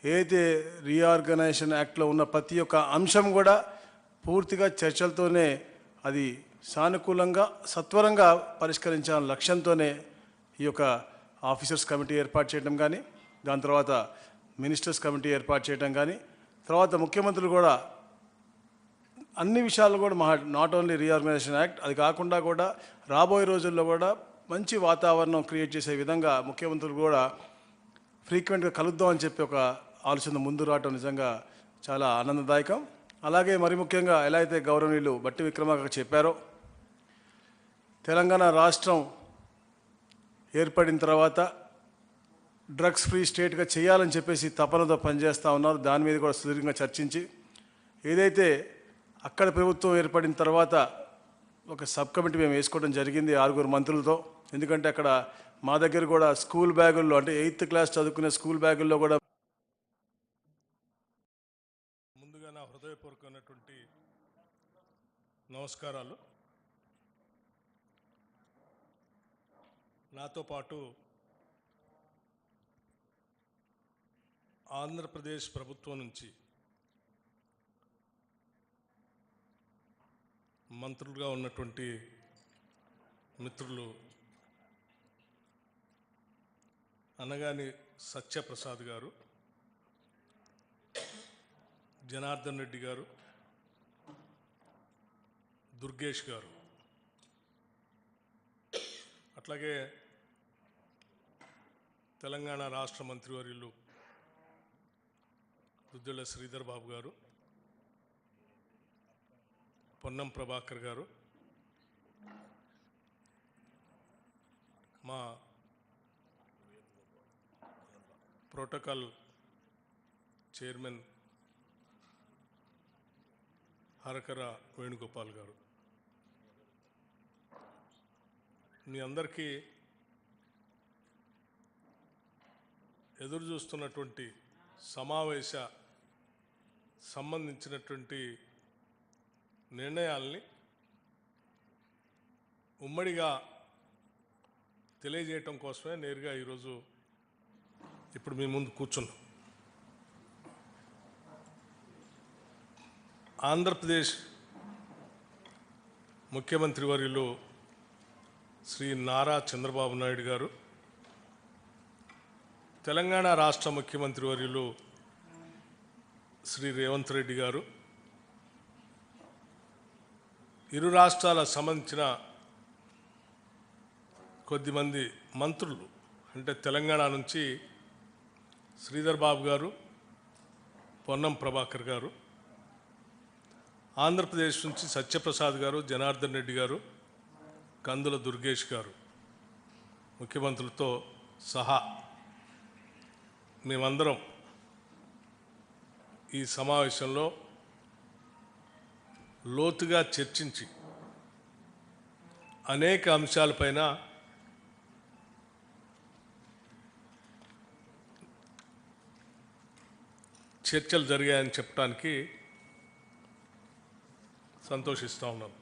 ఏదైతే రీఆర్గనైజేషన్ యాక్ట్లో ఉన్న ప్రతి ఒక్క అంశం కూడా పూర్తిగా చర్చలతోనే అది సానుకూలంగా సత్వరంగా పరిష్కరించాలనే లక్ష్యంతోనే ఈ యొక్క ఆఫీసర్స్ కమిటీ ఏర్పాటు చేయడం కానీ, దాని తర్వాత మినిస్టర్స్ కమిటీ ఏర్పాటు చేయడం కానీ, తర్వాత ముఖ్యమంత్రులు కూడా అన్ని విషయాలు కూడా నాట్ ఓన్లీ రీఆర్గనైజేషన్ యాక్ట్, అది కాకుండా కూడా రాబోయే రోజుల్లో కూడా మంచి వాతావరణం క్రియేట్ చేసే విధంగా ముఖ్యమంత్రులు కూడా ఫ్రీక్వెంట్గా కలుద్దామని చెప్పి ఒక ఆలోచన ముందు రావటం నిజంగా చాలా ఆనందదాయకం. అలాగే మరి ముఖ్యంగా ఎలా అయితే గౌరవనీయులు బట్టి విక్రమార్క చెప్పారో, తెలంగాణ రాష్ట్రం ఏర్పడిన తర్వాత డ్రగ్స్ ఫ్రీ స్టేట్గా చేయాలని చెప్పేసి తపనతో పనిచేస్తూ ఉన్నారు. దాని మీద కూడా సుదీర్ఘంగా చర్చించి ఏదైతే అక్కడ ప్రభుత్వం ఏర్పడిన తర్వాత ఒక సబ్ కమిటీ మేము వేసుకోవడం జరిగింది 6 మంత్రులతో. ఎందుకంటే అక్కడ మా దగ్గర కూడా స్కూల్ బ్యాగుల్లో, అంటే 8th క్లాస్ చదువుకునే స్కూల్ బ్యాగుల్లో కూడా ముందుగా నా హృదయపూర్వకమైనటువంటి నమస్కారాలు. నాతో పాటు ఆంధ్రప్రదేశ్ ప్రభుత్వం నుంచి మంత్రులుగా ఉన్నటువంటి మిత్రులు అనగాని సత్యప్రసాద్ గారు, జనార్దన్ రెడ్డి గారు, దుర్గేష్ గారు, అట్లాగే తెలంగాణ రాష్ట్ర మంత్రివర్యులు దుద్దిళ్ల శ్రీధర్ బాబు గారు, పొన్నం ప్రభాకర్ గారు, మా ప్రోటోకాల్ చైర్మన్ హరకర వేణుగోపాల్ గారు, మీ అందరికీ ఎదురు చూస్తున్నటువంటి సమావేశ సంబంధించినటువంటి నిర్ణయాల్ని ఉమ్మడిగా తెలియజేయటం కోసమే నేరుగా ఈరోజు ఇప్పుడు మీ ముందు కూర్చున్నాం. ఆంధ్రప్రదేశ్ ముఖ్యమంత్రి వర్యులు శ్రీ నారా చంద్రబాబు నాయుడు గారు, తెలంగాణ రాష్ట్ర ముఖ్యమంత్రి వర్యులు శ్రీ రేవంత్ రెడ్డి గారు, ఇరు రాష్ట్రాలకు సంబంధించిన కొద్దిమంది మంత్రులు, అంటే తెలంగాణ నుంచి శ్రీధర్ బాబు గారు, పొన్నం ప్రభాకర్ గారు, ఆంధ్రప్రదేశ్ నుంచి సత్యప్రసాద్ గారు, జనార్దన్ రెడ్డి గారు, కందుల దుర్గేష్ గారు ముఖ్యమంత్రులతో సహా మేమందరం ఈ సమావేశంలో లోతుగా చర్చించి అనేక అంశాలపైన చర్చలు జరిగాయని చెప్పడానికి సంతోషిస్తూ ఉన్నాను.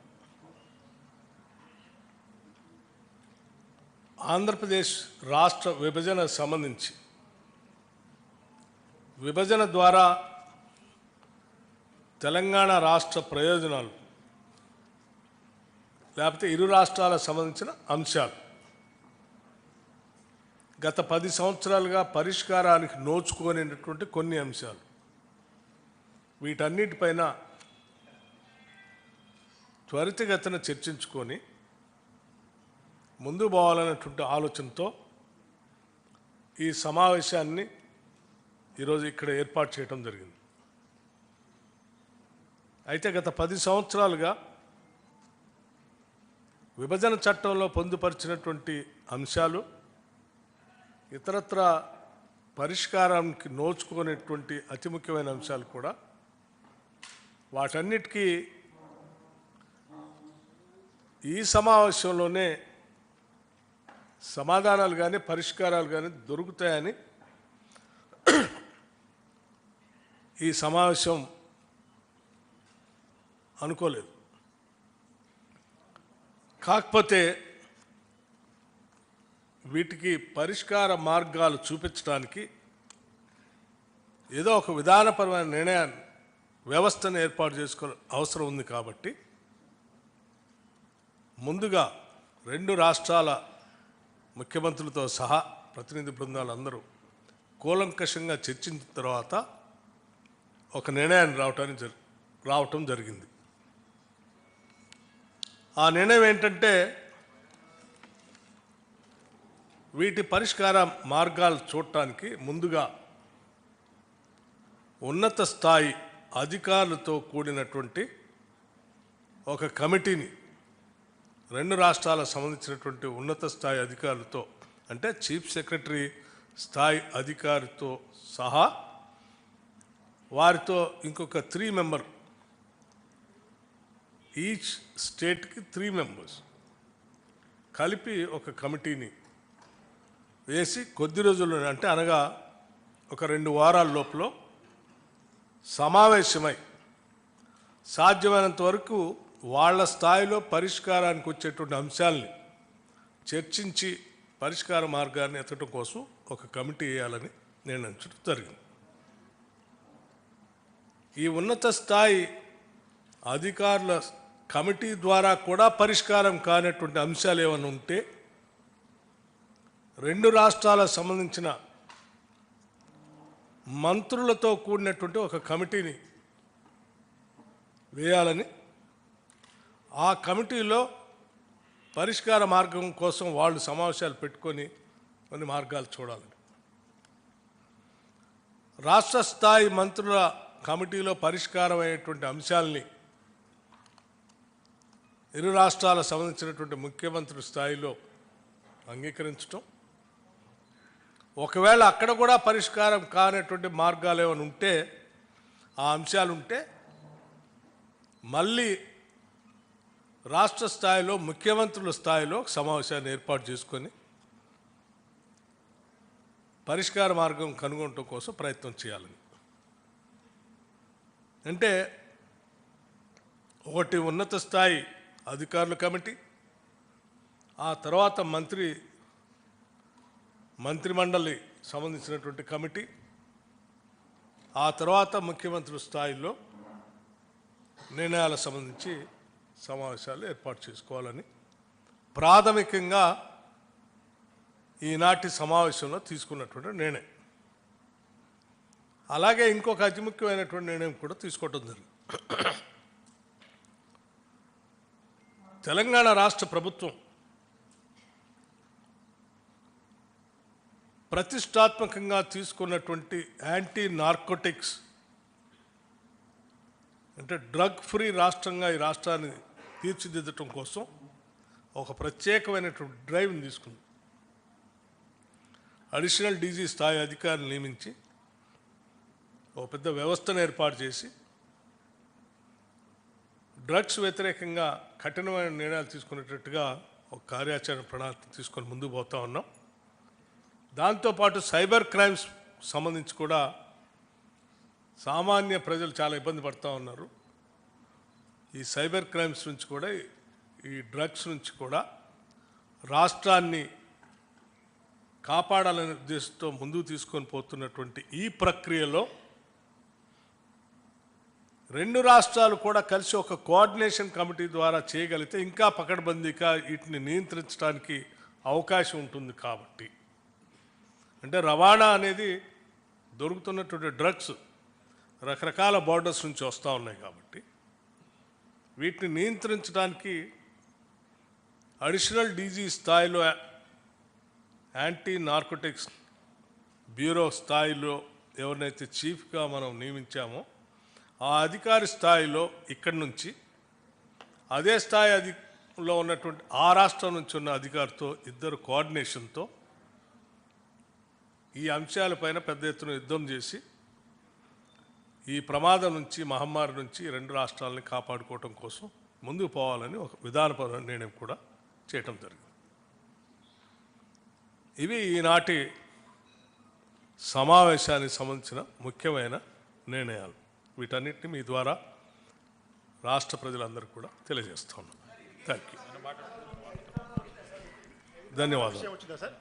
ఆంధ్రప్రదేశ్ రాష్ట్ర విభజనకు సంబంధించి విభజన ద్వారా తెలంగాణ రాష్ట్ర ప్రయోజనాలు లేకపోతే ఇరు రాష్ట్రాలకు సంబంధించిన అంశాలు గత 10 సంవత్సరాలుగా పరిష్కారానికి నోచుకోనేటటువంటి కొన్ని అంశాలు, వీటన్నిటిపైన త్వరితగతిన చర్చించుకొని ముందు పోవాలనేటువంటి ఆలోచనతో ఈ సమావేశాన్ని ఈరోజు ఇక్కడ ఏర్పాటు చేయడం జరిగింది. అయితే గత 10 సంవత్సరాలుగా విభజన చట్టంలో పొందుపరిచినటువంటి అంశాలు ఇతరత్ర పరిష్కారానికి నోచుకునేటువంటి అతి ముఖ్యమైన అంశాలు కూడా వాటన్నిటికీ ఈ సమావేశంలోనే సమాధానాలు కానీ పరిష్కారాలు కానీ దొరుకుతాయని ఈ సమావేశం అనుకోలేదు. కాకపోతే వీటికి పరిష్కార మార్గాలు చూపించడానికి ఏదో ఒక విధానపరమైన నిర్ణయాన్ని వ్యవస్థను ఏర్పాటు చేసుకో అవసరం ఉంది. కాబట్టి ముందుగా 2 రాష్ట్రాల ముఖ్యమంత్రులతో సహా ప్రతినిధి బృందాలు అందరూ కూలంకషంగా చర్చించిన తర్వాత ఒక నిర్ణయాన్ని రావటం జరిగింది. ఆ నిర్ణయం ఏంటంటే వీటి పరిష్కార మార్గాలు చూడటానికి ముందుగా ఉన్నత స్థాయి అధికారులతో కూడినటువంటి ఒక కమిటీని 2 రాష్ట్రాలకు సంబంధించినటువంటి ఉన్నత స్థాయి అధికారులతో, అంటే చీఫ్ సెక్రటరీ స్థాయి అధికారితో సహా వారితో ఇంకొక 3 మెంబర్, ఈచ్ స్టేట్కి 3 మెంబర్స్ కలిపి ఒక కమిటీని వేసి కొద్ది రోజుల్లో, అంటే అనగా ఒక 2 వారాల లోపల సమావేశమై సాధ్యమైనంత వరకు వాళ్ళ స్థాయిలో పరిష్కారానికి వచ్చేటువంటి అంశాలని చర్చించి పరిష్కార మార్గాన్ని ఎత్తడం కోసం ఒక కమిటీ వేయాలని నిర్ణయించడం జరిగింది. ఈ ఉన్నత స్థాయి అధికారుల కమిటీ ద్వారా కూడా పరిష్కారం కానటువంటి అంశాలు ఏమైనా ఉంటే 2 రాష్ట్రాలకు సంబంధించిన మంత్రులతో కూడినటువంటి ఒక కమిటీని వేయాలని, ఆ కమిటీలో పరిష్కార మార్గం కోసం వాళ్ళు సమావేశాలు పెట్టుకొని కొన్ని మార్గాలు చూడాలని, రాష్ట్ర స్థాయి మంత్రుల కమిటీలో పరిష్కారం అయ్యేటువంటి అంశాలని ఇరు రాష్ట్రాలకు సంబంధించినటువంటి ముఖ్యమంత్రి స్థాయిలో అంగీకరించటం, ఒకవేళ అక్కడ కూడా పరిష్కారం కానటువంటి మార్గాలు ఏమైనా ఉంటే, ఆ అంశాలు ఉంటే మళ్ళీ రాష్ట్ర స్థాయిలో ముఖ్యమంత్రుల స్థాయిలో సమావేశాన్ని ఏర్పాటు చేసుకొని పరిష్కార మార్గం కనుగొనటం కోసం ప్రయత్నం చేయాలని. అంటే ఒకటి ఉన్నత స్థాయి అధికారుల కమిటీ, ఆ తర్వాత మంత్రిమండలి సంబంధించినటువంటి కమిటీ, ఆ తర్వాత ముఖ్యమంత్రి స్థాయిలో నిర్ణయాలకు సంబంధించి సమావేశాలు ఏర్పాటు చేసుకోవాలని ప్రాథమికంగా ఈనాటి సమావేశంలో తీసుకున్నటువంటి నిర్ణయం. అలాగే ఇంకొక అతి ముఖ్యమైనటువంటి నిర్ణయం కూడా తీసుకోవడం జరిగింది. తెలంగాణ రాష్ట్ర ప్రభుత్వం ప్రతిష్టాత్మకంగా తీసుకున్నటువంటి యాంటీ నార్కోటిక్స్ అంటే డ్రగ్ ఫ్రీ రాష్ట్రంగా ఈ రాష్ట్రాన్ని తీర్చిదిద్దటం కోసం ఒక ప్రత్యేకమైనటువంటి డ్రైవ్ని తీసుకుంది. అడిషనల్ డీజీ స్థాయి అధికారులు నియమించి ఒక పెద్ద వ్యవస్థను ఏర్పాటు చేసి డ్రగ్స్ వ్యతిరేకంగా కఠినమైన నిర్ణయాలు తీసుకునేటట్టుగా ఒక కార్యాచరణ ప్రణాళిక తీసుకొని ముందుకు పోతా ఉన్నాం. దాంతోపాటు సైబర్ క్రైమ్స్ సంబంధించి కూడా సామాన్య ప్రజలు చాలా ఇబ్బంది పడుతూ ఉన్నారు. ఈ సైబర్ క్రైమ్స్ నుంచి కూడా ఈ డ్రగ్స్ నుంచి కూడా రాష్ట్రాన్ని కాపాడాలనే ఉద్దేశంతో ముందుకు తీసుకొని పోతున్నటువంటి ఈ ప్రక్రియలో రెండు రాష్ట్రాలు కూడా కలిసి ఒక కోఆర్డినేషన్ కమిటీ ద్వారా చేయగలిగితే ఇంకా పకడ్బందీగా వీటిని నియంత్రించడానికి అవకాశం ఉంటుంది. కాబట్టి అంటే రవాణా అనేది దొరుకుతున్నటువంటి డ్రగ్స్ రకరకాల బార్డర్స్ నుంచి వస్తూ ఉన్నాయి. కాబట్టి వీటిని నియంత్రించడానికి అడిషనల్ డీజీ స్థాయిలో యాంటీ నార్కోటిక్స్ బ్యూరో స్థాయిలో ఎవరినైతే చీఫ్గా మనం నియమించామో ఆ అధికారి స్థాయిలో ఇక్కడి నుంచి అదే స్థాయిలో ఉన్నటువంటి ఆ రాష్ట్రం నుంచి ఉన్న అధికారితో ఇద్దరు కోఆర్డినేషన్తో ఈ అంశాలపైన పెద్ద ఎత్తున యుద్ధం చేసి ఈ ప్రమాదం నుంచి మహమ్మారి నుంచి రెండు రాష్ట్రాలని కాపాడుకోవటం కోసం ముందుకు పోవాలని ఒక విధానపరమైన నిర్ణయం కూడా చేయటం జరిగింది. ఇవి ఈనాటి సమావేశానికి సంబంధించిన ముఖ్యమైన నిర్ణయాలు. వీటన్నిటిని మీ ద్వారా రాష్ట్ర ప్రజలందరూ కూడా తెలియజేస్తా ఉన్నాం. Thank you. ధన్యవాదాలు. వచ్చిందా సార్?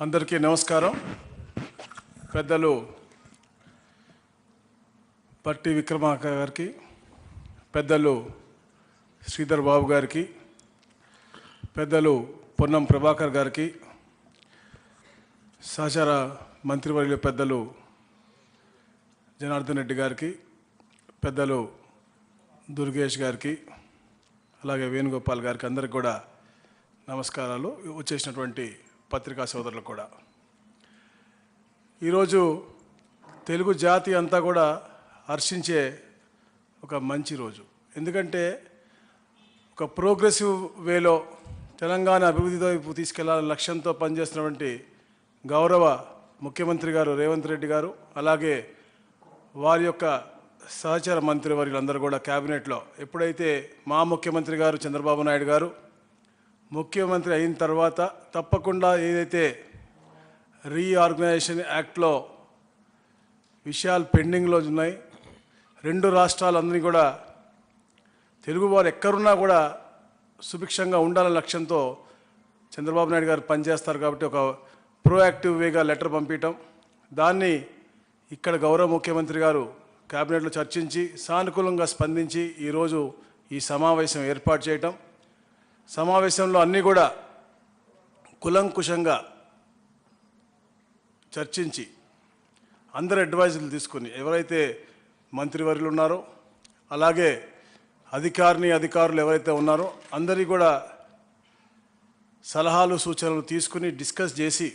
అందరికీ నమస్కారం. పెద్దలు పట్టి విక్రమార్క గారికి, పెద్దలు శ్రీధర్ బాబు గారికి, పెద్దలు పొన్నం ప్రభాకర్ గారికి, సహచార మంత్రివర్యులు పెద్దలు జనార్దన్ రెడ్డి గారికి, పెద్దలు దుర్గేష్ గారికి, అలాగే వేణుగోపాల్ గారికి అందరికి కూడా నమస్కారాలు. వచ్చేసినటువంటి పత్రికా సోదరులకు కూడా. ఈరోజు తెలుగు జాతి అంతా కూడా హర్షించే ఒక మంచి రోజు. ఎందుకంటే ఒక ప్రోగ్రెసివ్ వేలో తెలంగాణ అభివృద్ధి వైపు తీసుకెళ్లాలని లక్ష్యంతో పనిచేస్తున్నటువంటి గౌరవ ముఖ్యమంత్రి గారు రేవంత్ రెడ్డి గారు, అలాగే వారి యొక్క సహచర మంత్రివర్యులందరూ కూడా క్యాబినెట్లో ఎప్పుడైతే మా ముఖ్యమంత్రి గారు చంద్రబాబు నాయుడు గారు ముఖ్యమంత్రి అయిన తర్వాత తప్పకుండా ఏదైతే రీఆర్గనైజేషన్ యాక్ట్లో విషయాలు పెండింగ్లో ఉన్నాయి, రెండు రాష్ట్రాలందరినీ కూడా తెలుగువారు ఎక్కడున్నా కూడా సుభిక్షంగా ఉండాలనే లక్ష్యంతో చంద్రబాబు నాయుడు గారు పనిచేస్తారు. కాబట్టి ఒక ప్రోయాక్టివ్ వేగా లెటర్ పంపించటం, దాన్ని ఇక్కడ గౌరవ ముఖ్యమంత్రి గారు క్యాబినెట్లో చర్చించి సానుకూలంగా స్పందించి ఈరోజు ఈ సమావేశం ఏర్పాటు చేయటం, సమావేశంలో అన్నీ కూడా కులంకుశంగా చర్చించి అందరు అడ్వైజులు తీసుకుని ఎవరైతే మంత్రివర్యులు ఉన్నారో అలాగే అధికారులు ఎవరైతే ఉన్నారో అందరి కూడా సలహాలు సూచనలు తీసుకుని డిస్కస్ చేసి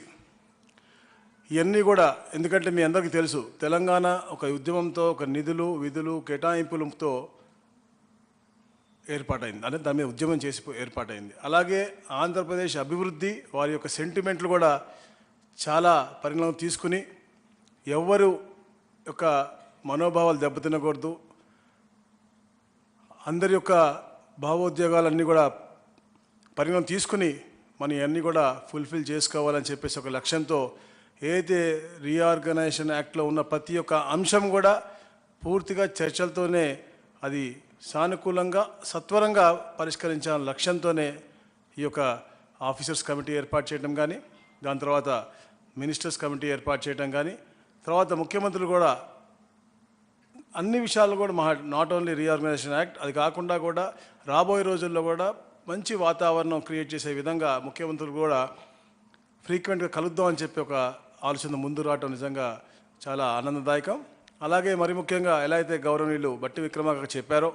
ఇవన్నీ కూడా, ఎందుకంటే మీ అందరికీ తెలుసు తెలంగాణ ఒక ఉద్యమంతో ఒక నిధులు విధులు కేటాయింపులతో ఏర్పాటైంది, అంటే దాని మీద ఉద్యమం చేసి ఏర్పాటైంది. అలాగే ఆంధ్రప్రదేశ్ అభివృద్ధి వారి యొక్క సెంటిమెంట్లు కూడా చాలా పరిణామం తీసుకుని ఎవ్వరు యొక్క మనోభావాలు దెబ్బతినకూడదు, అందరి యొక్క భావోద్వేగాలన్నీ కూడా పరిణామం తీసుకుని మనం ఇవన్నీ కూడా ఫుల్ఫిల్ చేసుకోవాలని చెప్పేసి ఒక లక్ష్యంతో ఏదైతే రీఆర్గనైజేషన్ యాక్ట్లో ఉన్న ప్రతి ఒక్క అంశం కూడా పూర్తిగా చర్చలతోనే అది సానుకూలంగా సత్వరంగా పరిష్కరించాలనే లక్ష్యంతోనే ఈ యొక్క ఆఫీసర్స్ కమిటీ ఏర్పాటు చేయడం కానీ, దాని తర్వాత మినిస్టర్స్ కమిటీ ఏర్పాటు చేయడం కానీ, తర్వాత ముఖ్యమంత్రులు కూడా అన్ని విషయాలు కూడా నాట్ ఓన్లీ రీఆర్గనైజేషన్ యాక్ట్, అది కాకుండా కూడా రాబోయే రోజుల్లో కూడా మంచి వాతావరణం క్రియేట్ చేసే విధంగా ముఖ్యమంత్రులు కూడా ఫ్రీక్వెంట్గా కలుద్దామని చెప్పి ఒక ఆలోచన ముందు రావటం నిజంగా చాలా ఆనందదాయకం. అలాగే మరి ముఖ్యంగా ఎలా అయితే గౌరవనీయులు బట్టి విక్రమార్క చెప్పారో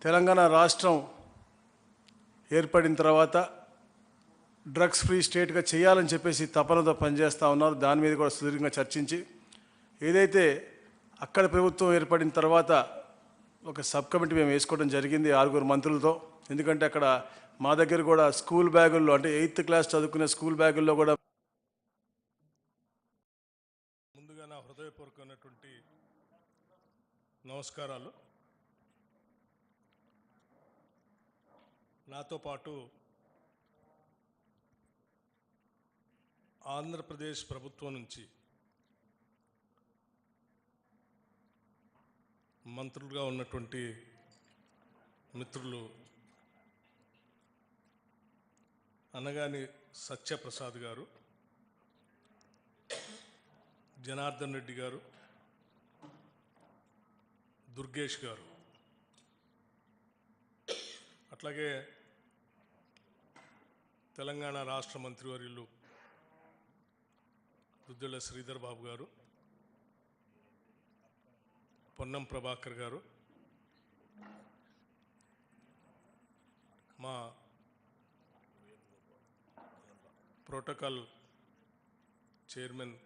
తెలంగాణ రాష్ట్రం ఏర్పడిన తర్వాత డ్రగ్స్ ఫ్రీ స్టేట్గా చేయాలని చెప్పేసి తపనతో పనిచేస్తూ ఉన్నారు. దాని మీద కూడా సుదీర్ఘంగా చర్చించి ఏదైతే అక్కడ ప్రభుత్వం ఏర్పడిన తర్వాత ఒక సబ్ కమిటీ మేము వేసుకోవడం జరిగింది 6 మంత్రులతో. ఎందుకంటే అక్కడ మా దగ్గర కూడా స్కూల్ బ్యాగుల్లో అంటే 8th క్లాస్ చదువుకునే స్కూల్ బ్యాగుల్లో కూడా ముందుగా నా హృదయపూర్వకమైనటువంటి నమస్కారాలు. నాతో పాటు ఆంధ్రప్రదేశ్ ప్రభుత్వం నుంచి మంత్రులుగా ఉన్నటువంటి మిత్రులు అనగాని సత్యప్రసాద్ గారు, జనార్దన్ రెడ్డి గారు, దుర్గేష్ గారు, అట్లాగే తెలంగాణ రాష్ట్ర మంత్రివర్యులు దుద్దిళ్ల శ్రీధర్ బాబు గారు, పొన్నం ప్రభాకర్ గారు, మా ప్రోటోకాల్ చైర్మన్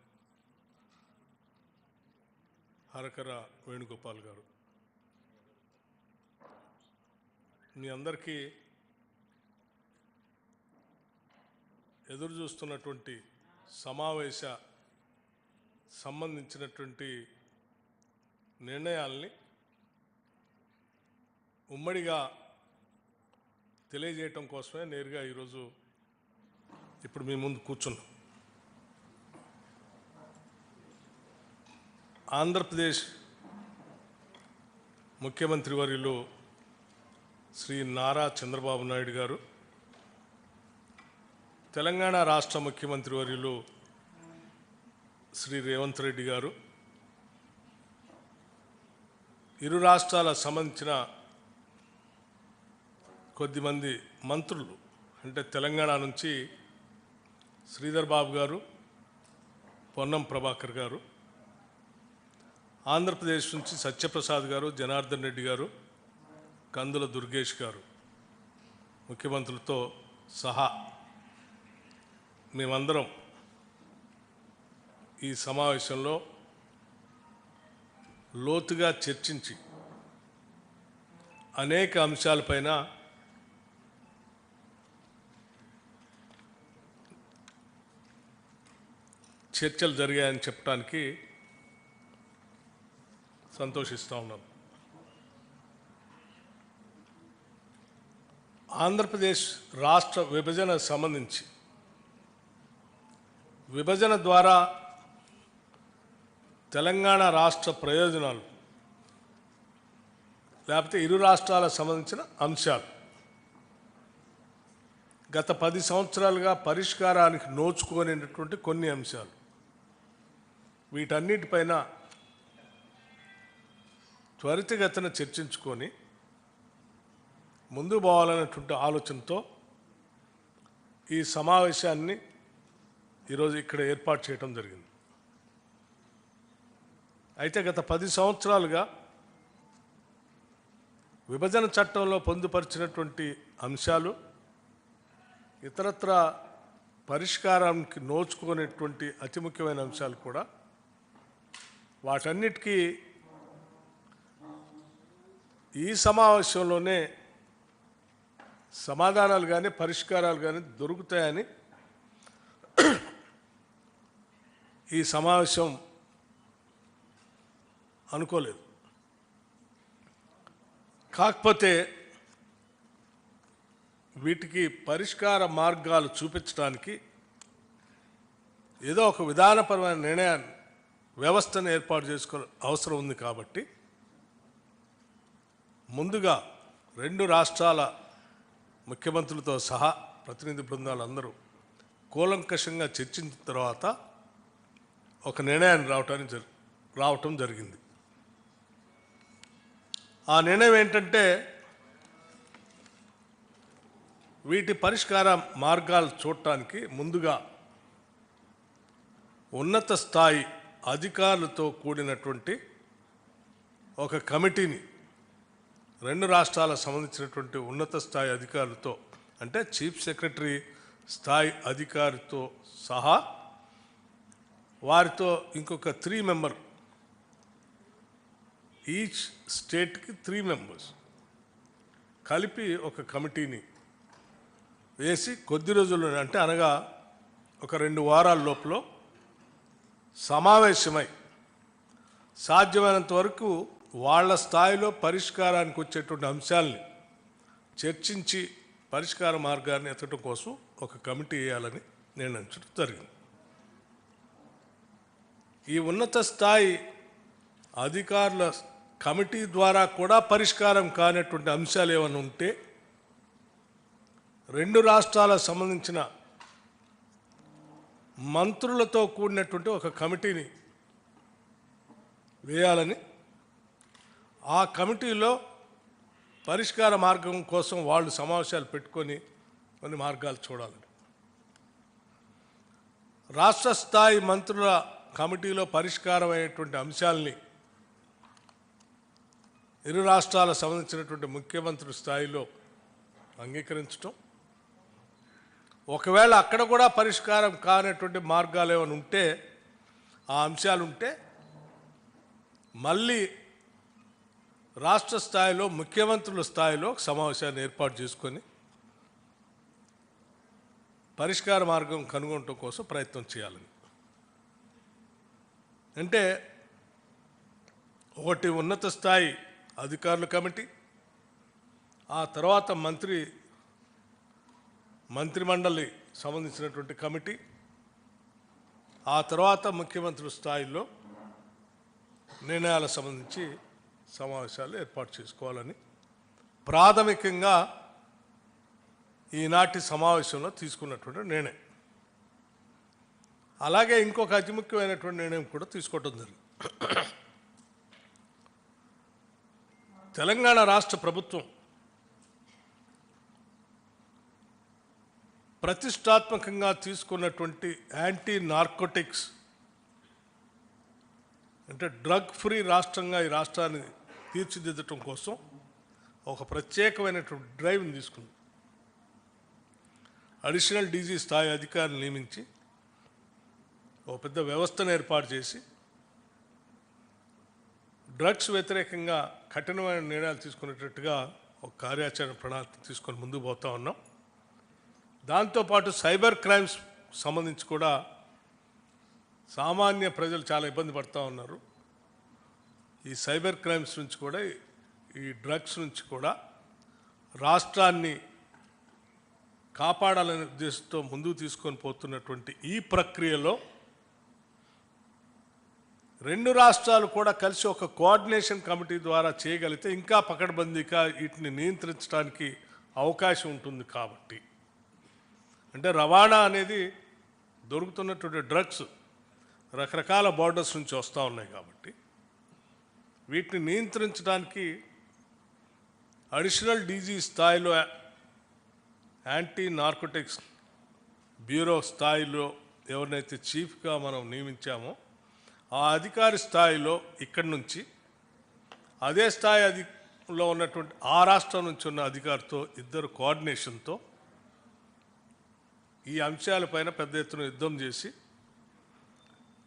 హరకర వేణుగోపాల్ గారు, మీ అందరికీ ఎదురు చూస్తున్నటువంటి సమావేశ సంబంధించినటువంటి నిర్ణయాల్ని ఉమ్మడిగా తెలియజేయటం కోసమే నేరుగా ఈరోజు ఇప్పుడు మీ ముందు కూర్చున్నాం. ఆంధ్రప్రదేశ్ ముఖ్యమంత్రి వర్యులు శ్రీ నారా చంద్రబాబు నాయుడు గారు, తెలంగాణ రాష్ట్ర ముఖ్యమంత్రి వర్యులు శ్రీ రేవంత్ రెడ్డి గారు, ఇరు రాష్ట్రాలకు సంబంధించిన కొద్దిమంది మంత్రులు అంటే తెలంగాణ నుంచి శ్రీధర్ బాబు గారు, పొన్నం ప్రభాకర్ గారు, ఆంధ్రప్రదేశ్ నుంచి సత్యప్రసాద్ గారు, జనార్దన్ రెడ్డి గారు, కందుల దుర్గేష్ గారు ముఖ్యమంత్రులతో సహా మేమందరం ఈ సమావేశంలో లోతుగా చర్చించి అనేక అంశాలపైన చర్చలు జరిగాయని చెప్పడానికి సంతోషిస్తూ ఉన్నాను. ఆంధ్రప్రదేశ్ రాష్ట్ర విభజనకు సంబంధించి విభజన ద్వారా తెలంగాణ రాష్ట్ర ప్రయోజనాలు లేకపోతే ఇరు రాష్ట్రాలకు సంబంధించిన అంశాలు గత 10 సంవత్సరాలుగా పరిష్కారానికి నోచుకోలేనటువంటి కొన్ని అంశాలు, వీటన్నిటిపైన త్వరితగతిన చర్చించుకొని ముందు పోవాలనేటువంటి ఆలోచనతో ఈ సమావేశాన్ని ఈరోజు ఇక్కడ ఏర్పాటు చేయడం జరిగింది. అయితే గత 10 సంవత్సరాలుగా విభజన చట్టంలో పొందుపరిచినటువంటి అంశాలు ఇతరత్ర పరిష్కారానికి నోచుకునేటువంటి అతి ముఖ్యమైన అంశాలు కూడా వాటన్నిటికీ ఈ సమావేశంలోనే సమాధానాలు కానీ పరిష్కారాలు కానీ దొరుకుతాయని ఈ సమావేశం అనుకోలేదు. కాకపోతే వీటికి పరిష్కార మార్గాలు చూపించడానికి ఏదో ఒక విధానపరమైన నిర్ణయాన్ని వ్యవస్థను ఏర్పాటు చేసుకో అవసరం ఉంది. కాబట్టి ముందుగా 2 రాష్ట్రాల ముఖ్యమంత్రులతో సహా ప్రతినిధి బృందాలు అందరూ కూలంకషంగా చర్చించిన తర్వాత ఒక నిర్ణయాన్ని రావటం జరిగింది. ఆ నిర్ణయం ఏంటంటే వీటి పరిష్కార మార్గాలు చూడటానికి ముందుగా ఉన్నత స్థాయి అధికారులతో కూడినటువంటి ఒక కమిటీని రెండు రాష్ట్రాలకు సంబంధించినటువంటి ఉన్నత స్థాయి అధికారులతో అంటే చీఫ్ సెక్రటరీ స్థాయి అధికారితో సహా వారితో ఇంకొక 3 మెంబర్, ఈచ్ స్టేట్కి 3 మెంబర్స్ కలిపి ఒక కమిటీని వేసి కొద్ది రోజుల్లో అంటే అనగా ఒక 2 వారాల లోపల సమావేశమై సాధ్యమైనంత వరకు వాళ్ళ స్థాయిలో పరిష్కారానికి వచ్చేటువంటి అంశాలని చర్చించి పరిష్కార మార్గాన్ని ఎత్తడం కోసం ఒక కమిటీ వేయాలని నిర్ణయించడం జరిగింది. ఈ ఉన్నత స్థాయి అధికారుల కమిటీ ద్వారా కూడా పరిష్కారం కానటువంటి అంశాలు ఏమైనా ఉంటే 2 రాష్ట్రాలకు సంబంధించిన మంత్రులతో కూడినటువంటి ఒక కమిటీని వేయాలని, ఆ కమిటీలో పరిష్కార మార్గం కోసం వాళ్ళు సమావేశాలు పెట్టుకొని కొన్ని మార్గాలు చూడాలని, రాష్ట్ర స్థాయి మంత్రుల కమిటీలో పరిష్కారం అయ్యేటువంటి అంశాలని ఇరు రాష్ట్రాలకు సంబంధించినటువంటి ముఖ్యమంత్రి స్థాయిలో అంగీకరించడం, ఒకవేళ అక్కడ కూడా పరిష్కారం కానటువంటి మార్గాలు ఏమైనా ఉంటే ఆ అంశాలు ఉంటే మళ్ళీ రాష్ట్ర స్థాయిలో ముఖ్యమంత్రుల స్థాయిలో సమావేశాన్ని ఏర్పాటు చేసుకొని పరిష్కార మార్గం కనుగొనడం కోసం ప్రయత్నం చేయాలని. అంటే ఒకటి ఉన్నత స్థాయి అధికారుల కమిటీ, ఆ తర్వాత మంత్రిమండలి సంబంధించినటువంటి కమిటీ, ఆ తర్వాత ముఖ్యమంత్రి స్థాయిలో నిర్ణయాలకు సంబంధించి సమావేశాలు ఏర్పాటు చేసుకోవాలని ప్రాథమికంగా ఈనాటి సమావేశంలో తీసుకున్నటువంటి నిర్ణయం. అలాగే ఇంకొక అతి ముఖ్యమైనటువంటి నిర్ణయం కూడా తీసుకోవడం జరిగింది. తెలంగాణ రాష్ట్ర ప్రభుత్వం ప్రతిష్టాత్మకంగా తీసుకున్నటువంటి యాంటీ నార్కోటిక్స్ అంటే డ్రగ్ ఫ్రీ రాష్ట్రంగా ఈ రాష్ట్రాన్ని తీర్చిదిద్దటం కోసం ఒక ప్రత్యేకమైనటువంటి డ్రైవ్ని తీసుకుంది. అడిషనల్ డీజీ స్థాయి అధికారిని నియమించి ఒక పెద్ద వ్యవస్థను ఏర్పాటు చేసి డ్రగ్స్ వ్యతిరేకంగా కఠినమైన నిర్ణయాలు తీసుకునేటట్టుగా ఒక కార్యాచరణ ప్రణాళిక తీసుకొని ముందుకు పోతా ఉన్నాం. దాంతోపాటు సైబర్ క్రైమ్స్ సంబంధించి కూడా సామాన్య ప్రజలు చాలా ఇబ్బంది పడుతూ ఉన్నారు. ఈ సైబర్ క్రైమ్స్ నుంచి కూడా ఈ డ్రగ్స్ నుంచి కూడా రాష్ట్రాన్ని కాపాడాలనే ఉద్దేశంతో ముందుకు తీసుకొని పోతున్నటువంటి ఈ ప్రక్రియలో 2 రాష్ట్రాలు కూడా కలిసి ఒక కోఆర్డినేషన్ కమిటీ ద్వారా చేయగలిగితే ఇంకా పకడ్బందీగా వీటిని నియంత్రించడానికి అవకాశం ఉంటుంది. కాబట్టి అంటే రవాణా అనేది దొరుకుతున్నటువంటి డ్రగ్స్ రకరకాల బార్డర్స్ నుంచి వస్తూ ఉన్నాయి కాబట్టి వీటిని నియంత్రించడానికి అడిషనల్ డీజీ స్థాయిలో యాంటీ నార్కోటిక్స్ బ్యూరో స్థాయిలో ఎవరినైతే చీఫ్గా మనం నియమించామో ఆ అధికారి స్థాయిలో ఇక్కడి నుంచి అదే స్థాయి లో ఉన్నటువంటి ఆ రాష్ట్రం నుంచి ఉన్న అధికారితో ఇద్దరు కోఆర్డినేషన్తో ఈ అంశాలపైన పెద్ద ఎత్తున యుద్ధం చేసి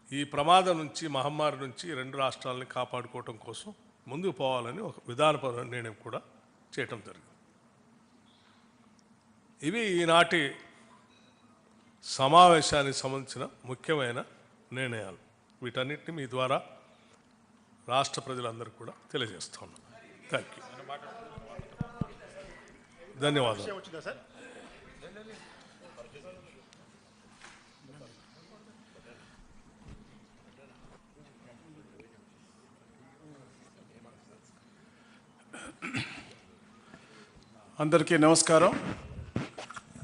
ఈ ప్రమాదం నుంచి మహమ్మారి నుంచి 2 రాష్ట్రాలని కాపాడుకోవటం కోసం ముందుకు పోవాలని ఒక విధానపరమైన నిర్ణయం కూడా చేయటం జరిగింది. ఇవి ఈనాటి సమావేశానికి సంబంధించిన ముఖ్యమైన నిర్ణయాలు. వీటన్నిటిని మీ ద్వారా రాష్ట్ర ప్రజలందరికీ కూడా తెలియజేస్తా ఉన్నాను. Thank you. ధన్యవాదాలు. వచ్చిందా సార్? అందరికీ నమస్కారం.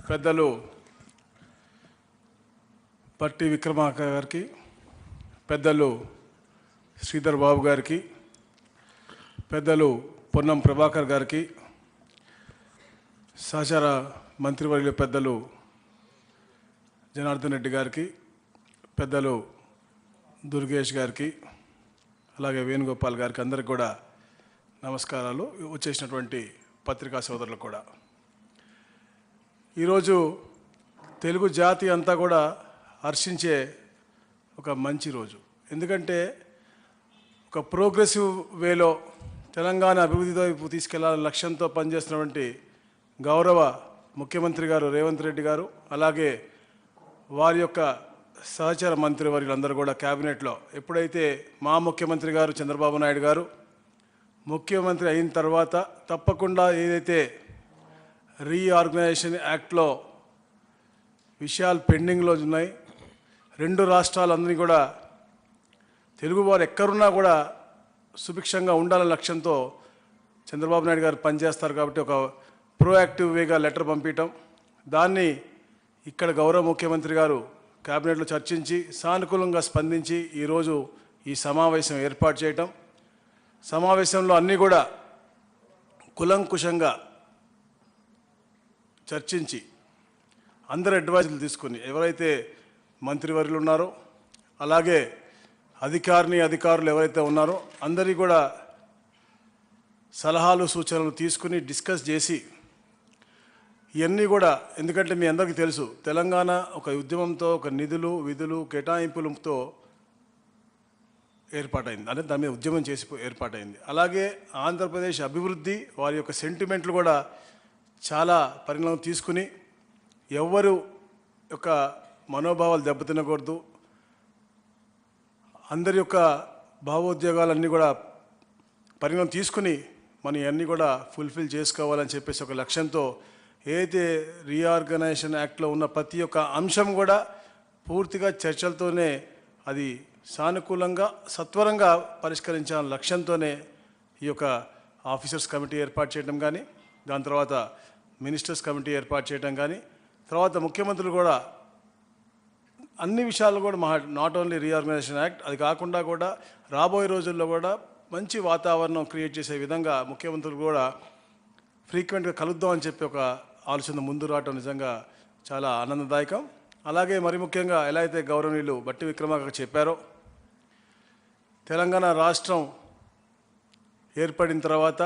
పెద్దలు పట్టి విక్రమార్క గారికి, పెద్దలు శ్రీధర్ బాబు గారికి, పెద్దలు పొన్నం ప్రభాకర్ గారికి, సహచార మంత్రివర్యులు పెద్దలు జనార్దన్ రెడ్డి గారికి, పెద్దలు దుర్గేష్ గారికి, అలాగే వేణుగోపాల్ గారికి అందరికి కూడా నమస్కారాలు. వచ్చేసినటువంటి పత్రికా సోదరులకు కూడా. ఈరోజు తెలుగు జాతి అంతా కూడా హర్షించే ఒక మంచి రోజు. ఎందుకంటే ఒక ప్రోగ్రెసివ్ వేలో తెలంగాణ అభివృద్ధి వైపు తీసుకెళ్లాలని లక్ష్యంతో పనిచేస్తున్నటువంటి గౌరవ ముఖ్యమంత్రి గారు రేవంత్ రెడ్డి గారు, అలాగే వారి యొక్క సహచర మంత్రివర్యులందరూ కూడా క్యాబినెట్లో ఎప్పుడైతే మా ముఖ్యమంత్రి గారు చంద్రబాబు నాయుడు గారు ముఖ్యమంత్రి అయిన తర్వాత తప్పకుండా ఏదైతే రీఆర్గనైజేషన్ యాక్ట్లో విషయాలు పెండింగ్లో ఉన్నాయి, రెండు రాష్ట్రాలందరినీ కూడా తెలుగువారు ఎక్కడున్నా కూడా సుభిక్షంగా ఉండాలనే లక్ష్యంతో చంద్రబాబు నాయుడు గారు పనిచేస్తారు. కాబట్టి ఒక ప్రోయాక్టివ్ వేగా లెటర్ పంపించటం, దాన్ని ఇక్కడ గౌరవ ముఖ్యమంత్రి గారు క్యాబినెట్లో చర్చించి సానుకూలంగా స్పందించి ఈరోజు ఈ సమావేశం ఏర్పాటు చేయటం, సమావేశంలో అన్నీ కూడా కులంకుశంగా చర్చించి అందరు అడ్వైజులు తీసుకుని ఎవరైతే మంత్రివర్యులు ఉన్నారో అలాగే అధికారులు ఎవరైతే ఉన్నారో అందరికీ కూడా సలహాలు సూచనలు తీసుకుని డిస్కస్ చేసి ఇవన్నీ కూడా, ఎందుకంటే మీ అందరికీ తెలుసు తెలంగాణ ఒక ఉద్యమంతో ఒక నిధులు విధులు కేటాయింపులతో ఏర్పాటైంది, అంటే దాని మీద ఉద్యమం చేసి ఏర్పాటైంది. అలాగే ఆంధ్రప్రదేశ్ అభివృద్ధి వారి యొక్క సెంటిమెంట్లు కూడా చాలా పరిణామం తీసుకుని ఎవరు యొక్క మనోభావాలు దెబ్బతినకూడదు, అందరి యొక్క భావోద్వేగాలన్నీ కూడా పరిణామం తీసుకుని మనం ఇవన్నీ కూడా ఫుల్ఫిల్ చేసుకోవాలని చెప్పేసి ఒక లక్ష్యంతో ఏదైతే రీఆర్గనైజేషన్ యాక్ట్లో ఉన్న ప్రతి ఒక్క అంశం కూడా పూర్తిగా చర్చలతోనే అది సానుకూలంగా సత్వరంగా పరిష్కరించాలనే లక్ష్యంతోనే ఈ యొక్క ఆఫీసర్స్ కమిటీ ఏర్పాటు చేయడం కానీ, దాని తర్వాత మినిస్టర్స్ కమిటీ ఏర్పాటు చేయడం కానీ, తర్వాత ముఖ్యమంత్రులు కూడా అన్ని విషయాలు కూడా నాట్ ఓన్లీ రీఆర్గనైజేషన్ యాక్ట్, అది కాకుండా కూడా రాబోయే రోజుల్లో కూడా మంచి వాతావరణం క్రియేట్ చేసే విధంగా ముఖ్యమంత్రులు కూడా ఫ్రీక్వెంట్గా కలుద్దామని చెప్పి ఒక ఆలోచన ముందు రావటం నిజంగా చాలా ఆనందదాయకం. అలాగే మరి ముఖ్యంగా ఎలా అయితే గౌరవనీయులు బట్టి విక్రమార్క చెప్పారో, తెలంగాణ రాష్ట్రం ఏర్పడిన తర్వాత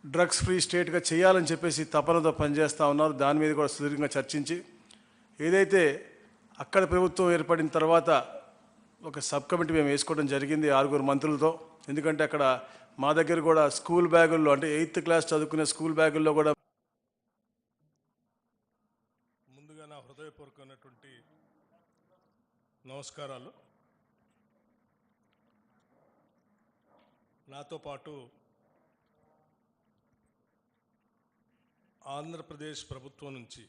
డ్రగ్స్ ఫ్రీ స్టేట్గా చేయాలని చెప్పేసి తపనతో పనిచేస్తూ ఉన్నారు. దాని మీద కూడా సుదీర్ఘంగా చర్చించి ఏదైతే అక్కడ ప్రభుత్వం ఏర్పడిన తర్వాత ఒక సబ్ కమిటీ మేము వేసుకోవడం జరిగింది 6 మంత్రులతో. ఎందుకంటే అక్కడ మా దగ్గర కూడా స్కూల్ బ్యాగుల్లో, అంటే 8th క్లాస్ చదువుకునే స్కూల్ బ్యాగుల్లో కూడా ముందుగా నా హృదయపూర్వకమైనటువంటి నమస్కారాలు. నాతో పాటు ఆంధ్రప్రదేశ్ ప్రభుత్వం నుంచి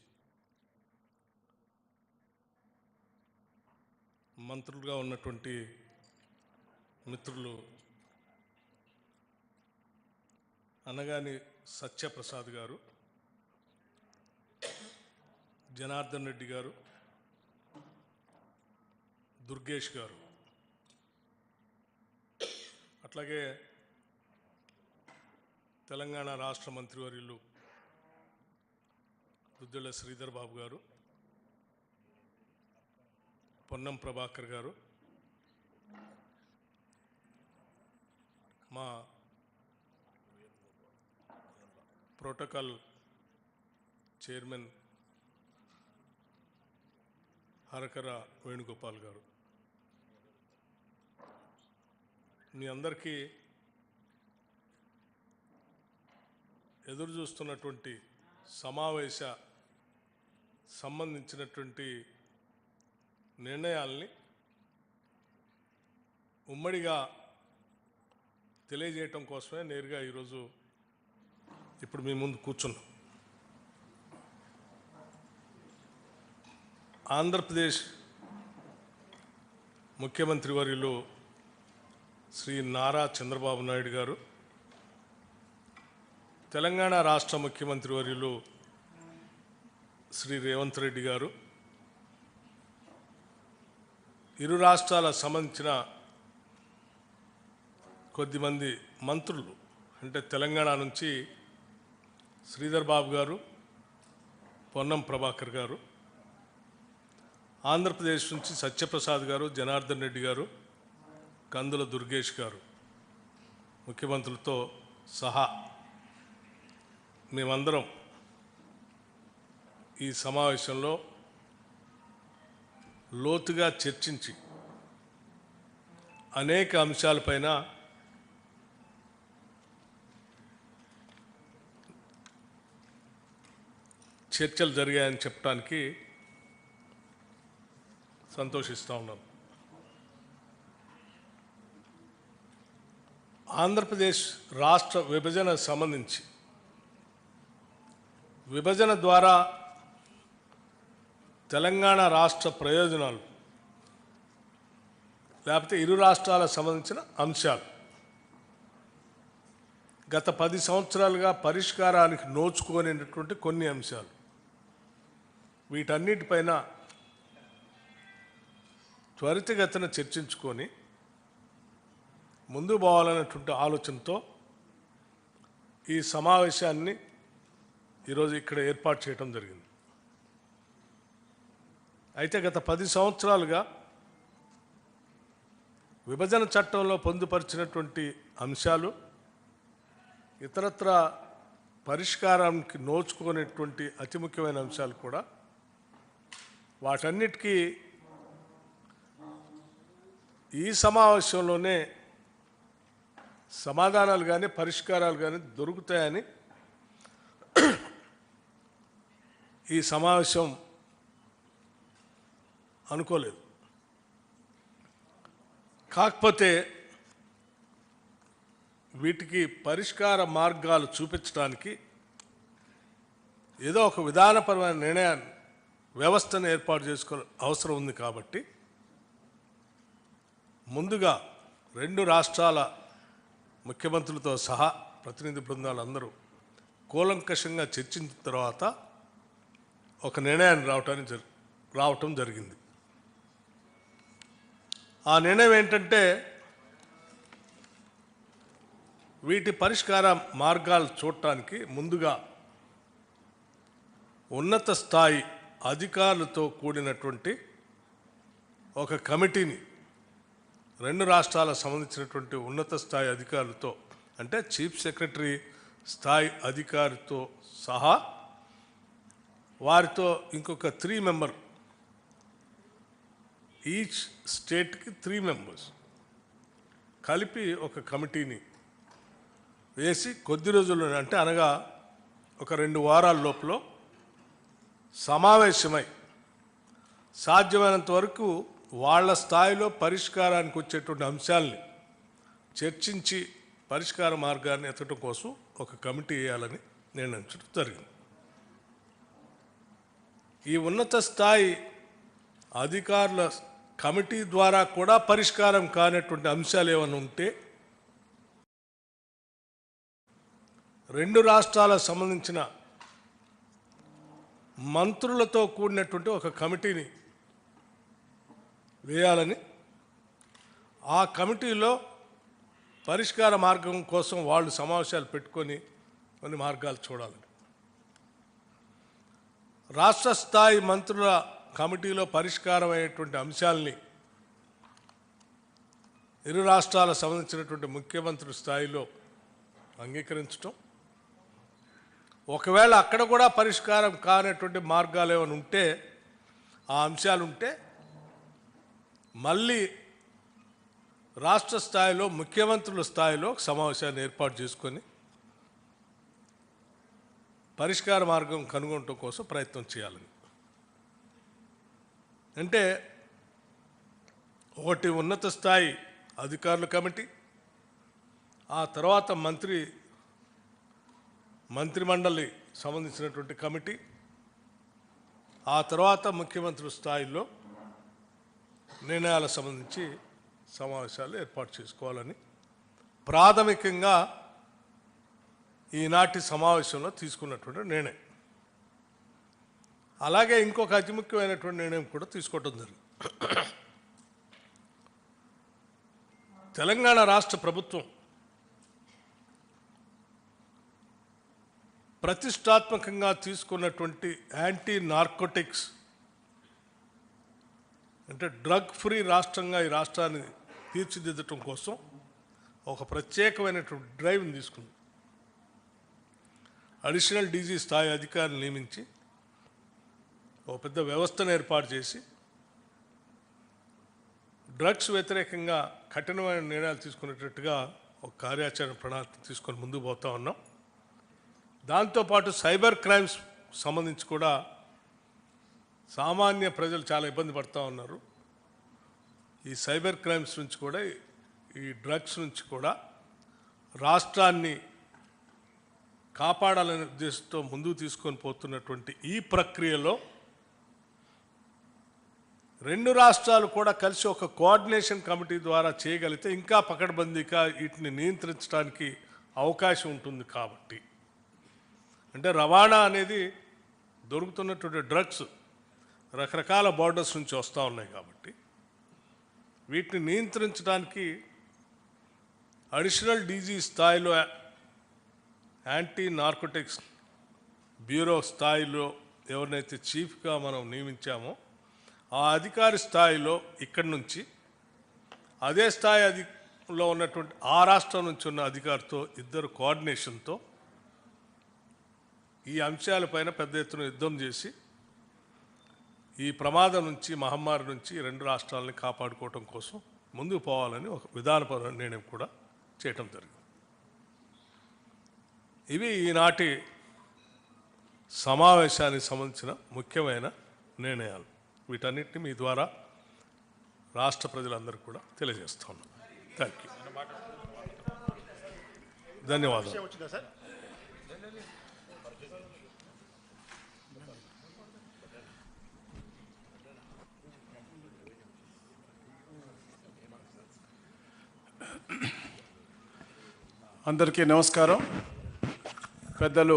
మంత్రులుగా ఉన్నటువంటి మిత్రులు అనగాని సత్యప్రసాద్ గారు, జనార్దన్ రెడ్డి గారు, దుర్గేష్ గారు, అట్లాగే తెలంగాణ రాష్ట్ర మంత్రివర్యులు దుద్దిళ్ల శ్రీధర్ బాబు గారు, పొన్నం ప్రభాకర్ గారు, మా ప్రోటోకాల్ చైర్మన్ హరకర వేణుగోపాల్ గారు, మీ అందరికీ ఎదురు చూస్తున్నటువంటి సమావేశ సంబంధించినటువంటి నిర్ణయాల్ని ఉమ్మడిగా తెలియజేయటం కోసమే నేరుగా ఈరోజు ఇప్పుడు మీ ముందు కూర్చున్నాం. ఆంధ్రప్రదేశ్ ముఖ్యమంత్రి వర్యులు శ్రీ నారా చంద్రబాబు నాయుడు గారు, తెలంగాణ రాష్ట్ర ముఖ్యమంత్రి వర్యులు శ్రీ రేవంత్ రెడ్డి గారు, ఇరు రాష్ట్రాలకు సంబంధించిన కొద్దిమంది మంత్రులు, అంటే తెలంగాణ నుంచి శ్రీధర్ బాబు గారు, పొన్నం ప్రభాకర్ గారు, ఆంధ్రప్రదేశ్ నుంచి సత్యప్రసాద్ గారు, జనార్దన్ రెడ్డి గారు, కందుల దుర్గేష్ గారు, ముఖ్యమంత్రులతో సహా మేమందరం ఈ సమావేశంలో లోతుగా చర్చించి అనేక అంశాలపైన చర్చలు జరిగాయని చెప్పడానికి సంతోషిస్తూ ఉన్నాం. ఆంధ్రప్రదేశ్ రాష్ట్ర విభజన సంబంధించి విభజన ద్వారా తెలంగాణ రాష్ట్ర ప్రయోజనాలు లేకపోతే ఇరు రాష్ట్రాలకు సంబంధించిన అంశాలు గత 10 సంవత్సరాలుగా పరిష్కారానికి నోచుకోలేనటువంటి కొన్ని అంశాలు, వీటన్నిటిపైన త్వరితగతిన చర్చించుకొని ముందు పోవాలన్నటువంటి ఆలోచనతో ఈ సమావేశాన్ని ఈరోజు ఇక్కడ ఏర్పాటు చేయడం జరిగింది. అయితే గత 10 సంవత్సరాలుగా విభజన చట్టంలో పొందుపరిచినటువంటి అంశాలు ఇతరత్ర పరిష్కారానికి నోచుకునేటువంటి అతి ముఖ్యమైన అంశాలు కూడా వాటన్నిటికీ ఈ సమావేశంలోనే సమాధానాలు కానీ పరిష్కారాలు కానీ దొరుకుతాయని ఈ సమావేశం అనుకోలేదు. కాకపోతే వీటికి పరిష్కార మార్గాలు చూపించడానికి ఏదో ఒక విధానపరమైన నిర్ణయాన్ని వ్యవస్థను ఏర్పాటు చేసుకోవాల్సిన అవసరం ఉంది. కాబట్టి ముందుగా 2 రాష్ట్రాల ముఖ్యమంత్రులతో సహా ప్రతినిధి బృందాలు అందరూ కూలంకషంగా చర్చించిన తర్వాత ఒక నిర్ణయాన్ని రావటం జరిగింది. ఆ నిర్ణయం ఏంటంటే వీటి పరిష్కార మార్గాలు చూడటానికి ముందుగా ఉన్నత స్థాయి అధికారులతో కూడినటువంటి ఒక కమిటీని 2 రాష్ట్రాలకు సంబంధించినటువంటి ఉన్నత స్థాయి అధికారులతో, అంటే చీఫ్ సెక్రటరీ స్థాయి అధికారితో సహా వారితో ఇంకొక 3 మెంబర్, ఈచ్ స్టేట్కి 3 మెంబర్స్ కలిపి ఒక కమిటీని వేసి కొద్ది రోజుల్లో, అంటే అనగా ఒక 2 వారాల లోపల సమావేశమై సాధ్యమైనంత వరకు వాళ్ళ స్థాయిలో పరిష్కారానికి వచ్చేటువంటి అంశాలని చర్చించి పరిష్కార మార్గాన్ని ఎత్తడం కోసం ఒక కమిటీ వేయాలని నిర్ణయించడం జరిగింది. ఈ ఉన్నత స్థాయి అధికారుల కమిటీ ద్వారా కూడా పరిష్కారం కానటువంటి అంశాలు ఏమైనా ఉంటే 2 రాష్ట్రాలకు సంబంధించిన మంత్రులతో కూడినటువంటి ఒక కమిటీని వేయాలని, ఆ కమిటీలో పరిష్కార మార్గం కోసం వాళ్ళు సమావేశాలు పెట్టుకొని కొన్ని మార్గాలు చూడాలని, రాష్ట్ర స్థాయి మంత్రుల కమిటీలో పరిష్కారం అయ్యేటువంటి అంశాలని ఇరు రాష్ట్రాలకు సంబంధించినటువంటి ముఖ్యమంత్రి స్థాయిలో అంగీకరించడం, ఒకవేళ అక్కడ కూడా పరిష్కారం కానటువంటి మార్గాలు ఏమైనా ఉంటే, ఆ అంశాలు ఉంటే మళ్ళీ రాష్ట్ర స్థాయిలో ముఖ్యమంత్రుల స్థాయిలో సమావేశాన్ని ఏర్పాటు చేసుకొని పరిష్కార మార్గం కనుగొనడం కోసం ప్రయత్నం చేయాలని. అంటే ఒకటి ఉన్నత స్థాయి అధికారుల కమిటీ, ఆ తర్వాత మంత్రిమండలి సంబంధించినటువంటి కమిటీ, ఆ తర్వాత ముఖ్యమంత్రి స్థాయిలో నిర్ణయాలకు సంబంధించి సమావేశాలు ఏర్పాటు చేసుకోవాలని ప్రాథమికంగా ఈనాటి సమావేశంలో తీసుకున్నటువంటి నిర్ణయం. అలాగే ఇంకొక అతి ముఖ్యమైనటువంటి నిర్ణయం కూడా తీసుకోవడం జరిగింది. తెలంగాణ రాష్ట్ర ప్రభుత్వం ప్రతిష్టాత్మకంగా తీసుకున్నటువంటి యాంటీ నార్కోటిక్స్, అంటే డ్రగ్ ఫ్రీ రాష్ట్రంగా ఈ రాష్ట్రాన్ని తీర్చిదిద్దటం కోసం ఒక ప్రత్యేకమైనటువంటి డ్రైవ్ని తీసుకుంది. అడిషనల్ డీజీ స్థాయి అధికారిని నియమించి ఒక పెద్ద వ్యవస్థను ఏర్పాటు చేసి డ్రగ్స్ వ్యతిరేకంగా కఠినమైన నిర్ణయాలు తీసుకునేటట్టుగా ఒక కార్యాచరణ ప్రణాళిక తీసుకొని ముందుకు పోతా ఉన్నాం. దాంతోపాటు సైబర్ క్రైమ్స్ సంబంధించి కూడా సామాన్య ప్రజలు చాలా ఇబ్బంది పడుతూ ఉన్నారు. ఈ సైబర్ క్రైమ్స్ నుంచి కూడా ఈ డ్రగ్స్ నుంచి కూడా రాష్ట్రాన్ని కాపాడాలనే ఉద్దేశంతో ముందుకు తీసుకొని పోతున్నటువంటి ఈ ప్రక్రియలో రెండు రాష్ట్రాలు కూడా కలిసి ఒక కోఆర్డినేషన్ కమిటీ ద్వారా చేయగలిగితే ఇంకా పకడ్బందీగా వీటిని నియంత్రించడానికి అవకాశం ఉంటుంది. కాబట్టి అంటే రవాణా అనేది దొరుకుతున్నటువంటి డ్రగ్స్ రకరకాల బార్డర్స్ నుంచి వస్తూ ఉన్నాయి. కాబట్టి వీటిని నియంత్రించడానికి అడిషనల్ డీజీ స్థాయిలో యాంటీ నార్కోటిక్స్ బ్యూరో స్థాయిలో ఎవరినైతే చీఫ్గా మనం నియమించామో ఆ అధికారి స్థాయిలో ఇక్కడి నుంచి అదే స్థాయిలో ఉన్నటువంటి ఆ రాష్ట్రం నుంచి ఉన్న అధికారితో ఇద్దరు కోఆర్డినేషన్తో ఈ అంశాలపైన పెద్ద ఎత్తున యుద్ధం చేసి ఈ ప్రమాదం నుంచి మహమ్మారి నుంచి రెండు రాష్ట్రాలని కాపాడుకోవటం కోసం ముందుకు పోవాలని ఒక విధానపరమైన నిర్ణయం కూడా చేయటం జరిగింది. ఇవి ఈనాటి సమావేశానికి సంబంధించిన ముఖ్యమైన నిర్ణయాలు. వీటన్నిటిని మీ ద్వారా రాష్ట్ర ప్రజలందరికీ కూడా తెలియజేస్తా ఉన్నాం. Thank you. ధన్యవాదాలు. వచ్చిందా సార్? అందరికీ నమస్కారం. పెద్దలు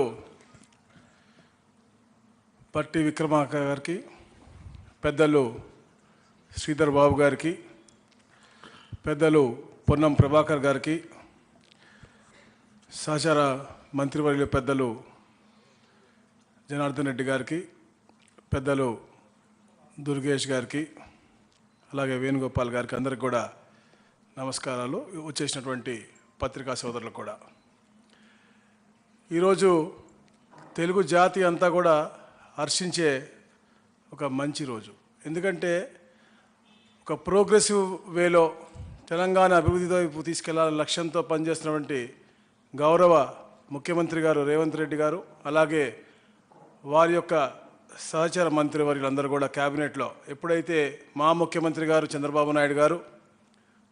పట్టి విక్రమార్క గారికి, పెద్దలు శ్రీధర్ బాబు గారికి, పెద్దలు పొన్నం ప్రభాకర్ గారికి, సహచార మంత్రివర్యులు పెద్దలు జనార్దన్ రెడ్డి గారికి, పెద్దలు దుర్గేష్ గారికి, అలాగే వేణుగోపాల్ గారికి అందరికి కూడా నమస్కారాలు. వచ్చేసినటువంటి పత్రికా సోదరులు కూడా. ఈరోజు తెలుగు జాతి అంతా కూడా హర్షించే ఒక మంచి రోజు. ఎందుకంటే ఒక ప్రోగ్రెసివ్ వేలో తెలంగాణ అభివృద్ధి వైపు తీసుకెళ్లాలని లక్ష్యంతో పనిచేస్తున్నటువంటి గౌరవ ముఖ్యమంత్రి గారు రేవంత్ రెడ్డి గారు, అలాగే వారి యొక్క సహచర మంత్రివర్యులందరూ కూడా క్యాబినెట్లో ఎప్పుడైతే మా ముఖ్యమంత్రి గారు చంద్రబాబు నాయుడు గారు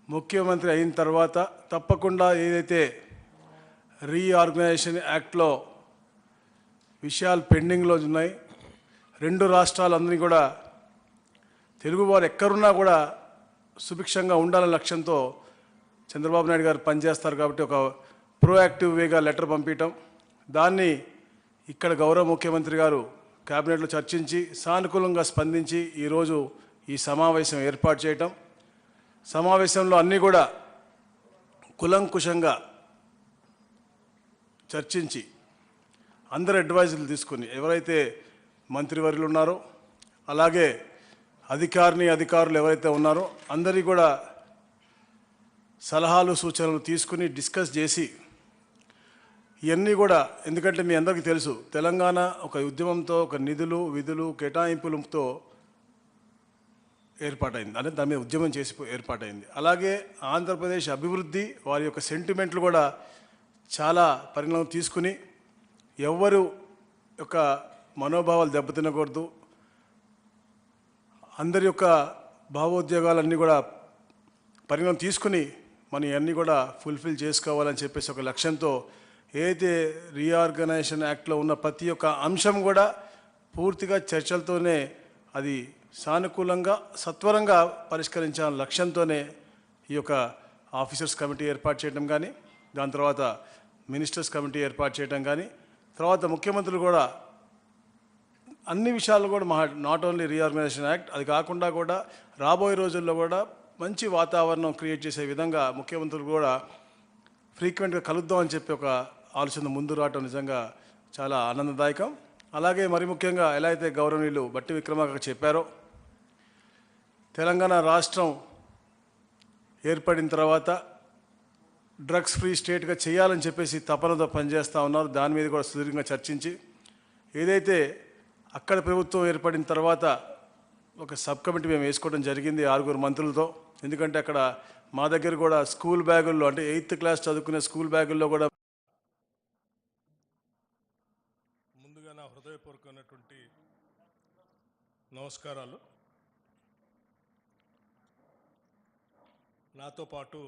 ముఖ్యమంత్రి అయిన తర్వాత తప్పకుండా ఏదైతే రీఆర్గనైజేషన్ యాక్ట్లో విషయాలు పెండింగ్లో ఉన్నాయి, రెండు రాష్ట్రాలందరినీ కూడా తెలుగువారు ఎక్కడున్నా కూడా సుభిక్షంగా ఉండాలనే లక్ష్యంతో చంద్రబాబు నాయుడు గారు పనిచేస్తారు. కాబట్టి ఒక ప్రోయాక్టివ్ వేగా లెటర్ పంపించడం, దాన్ని ఇక్కడ గౌరవ ముఖ్యమంత్రి గారు క్యాబినెట్లో చర్చించి సానుకూలంగా స్పందించి ఈరోజు ఈ సమావేశం ఏర్పాటు చేయటం, సమావేశంలో అన్నీ కూడా కులంకుశంగా చర్చించి అందరు అడ్వైజులు తీసుకుని ఎవరైతే మంత్రివర్యులు ఉన్నారో అలాగే అధికారులు ఎవరైతే ఉన్నారో అందరి కూడా సలహాలు సూచనలు తీసుకుని డిస్కస్ చేసి ఇవన్నీ కూడా, ఎందుకంటే మీ అందరికీ తెలుసు తెలంగాణ ఒక ఉద్యమంతో ఒక నిధులు విధులు కేటాయింపులతో ఏర్పాటైంది, అంటే దాని మీద ఉద్యమం చేసి ఏర్పాటైంది. అలాగే ఆంధ్రప్రదేశ్ అభివృద్ధి వారి యొక్క సెంటిమెంట్లు కూడా చాలా పరిణామం తీసుకుని ఎవరు యొక్క మనోభావాలు దెబ్బతినకూడదు, అందరి యొక్క భావోద్వేగాలన్నీ కూడా పరిణామం తీసుకుని మనం ఇవన్నీ కూడా ఫుల్ఫిల్ చేసుకోవాలని చెప్పేసి ఒక లక్ష్యంతో ఏదైతే రీఆర్గనైజేషన్ యాక్ట్లో ఉన్న ప్రతి ఒక్క అంశం కూడా పూర్తిగా చర్చలతోనే అది సానుకూలంగా సత్వరంగా పరిష్కరించాలనే లక్ష్యంతోనే ఈ యొక్క ఆఫీసర్స్ కమిటీ ఏర్పాటు చేయడం కానీ, దాని తర్వాత మినిస్టర్స్ కమిటీ ఏర్పాటు చేయడం కానీ, తర్వాత ముఖ్యమంత్రులు కూడా అన్ని విషయాలు కూడా నాట్ ఓన్లీ రీఆర్గనైజేషన్ యాక్ట్, అది కాకుండా కూడా రాబోయే రోజుల్లో కూడా మంచి వాతావరణం క్రియేట్ చేసే విధంగా ముఖ్యమంత్రులు కూడా ఫ్రీక్వెంట్గా కలుద్దామని చెప్పి ఒక ఆలోచన ముందు రావటం నిజంగా చాలా ఆనందదాయకం. అలాగే మరి ముఖ్యంగా ఎలా అయితే గౌరవనీయులు బట్టి విక్రమార్క చెప్పారో, తెలంగాణ రాష్ట్రం ఏర్పడిన తర్వాత డ్రగ్స్ ఫ్రీ స్టేట్గా చేయాలని చెప్పేసి తపనతో పనిచేస్తూ ఉన్నారు. దాని మీద కూడా సుదీర్ఘంగా చర్చించి ఏదైతే అక్కడ ప్రభుత్వం ఏర్పడిన తర్వాత ఒక సబ్ కమిటీ మేము వేసుకోవడం జరిగింది 6 మంత్రులతో. ఎందుకంటే అక్కడ మా దగ్గర కూడా స్కూల్ బ్యాగుల్లో అంటే 8th క్లాస్ చదువుకునే స్కూల్ బ్యాగుల్లో కూడా ముందుగా నా హృదయపూర్వకమైనటువంటి నమస్కారాలు. నాతో పాటు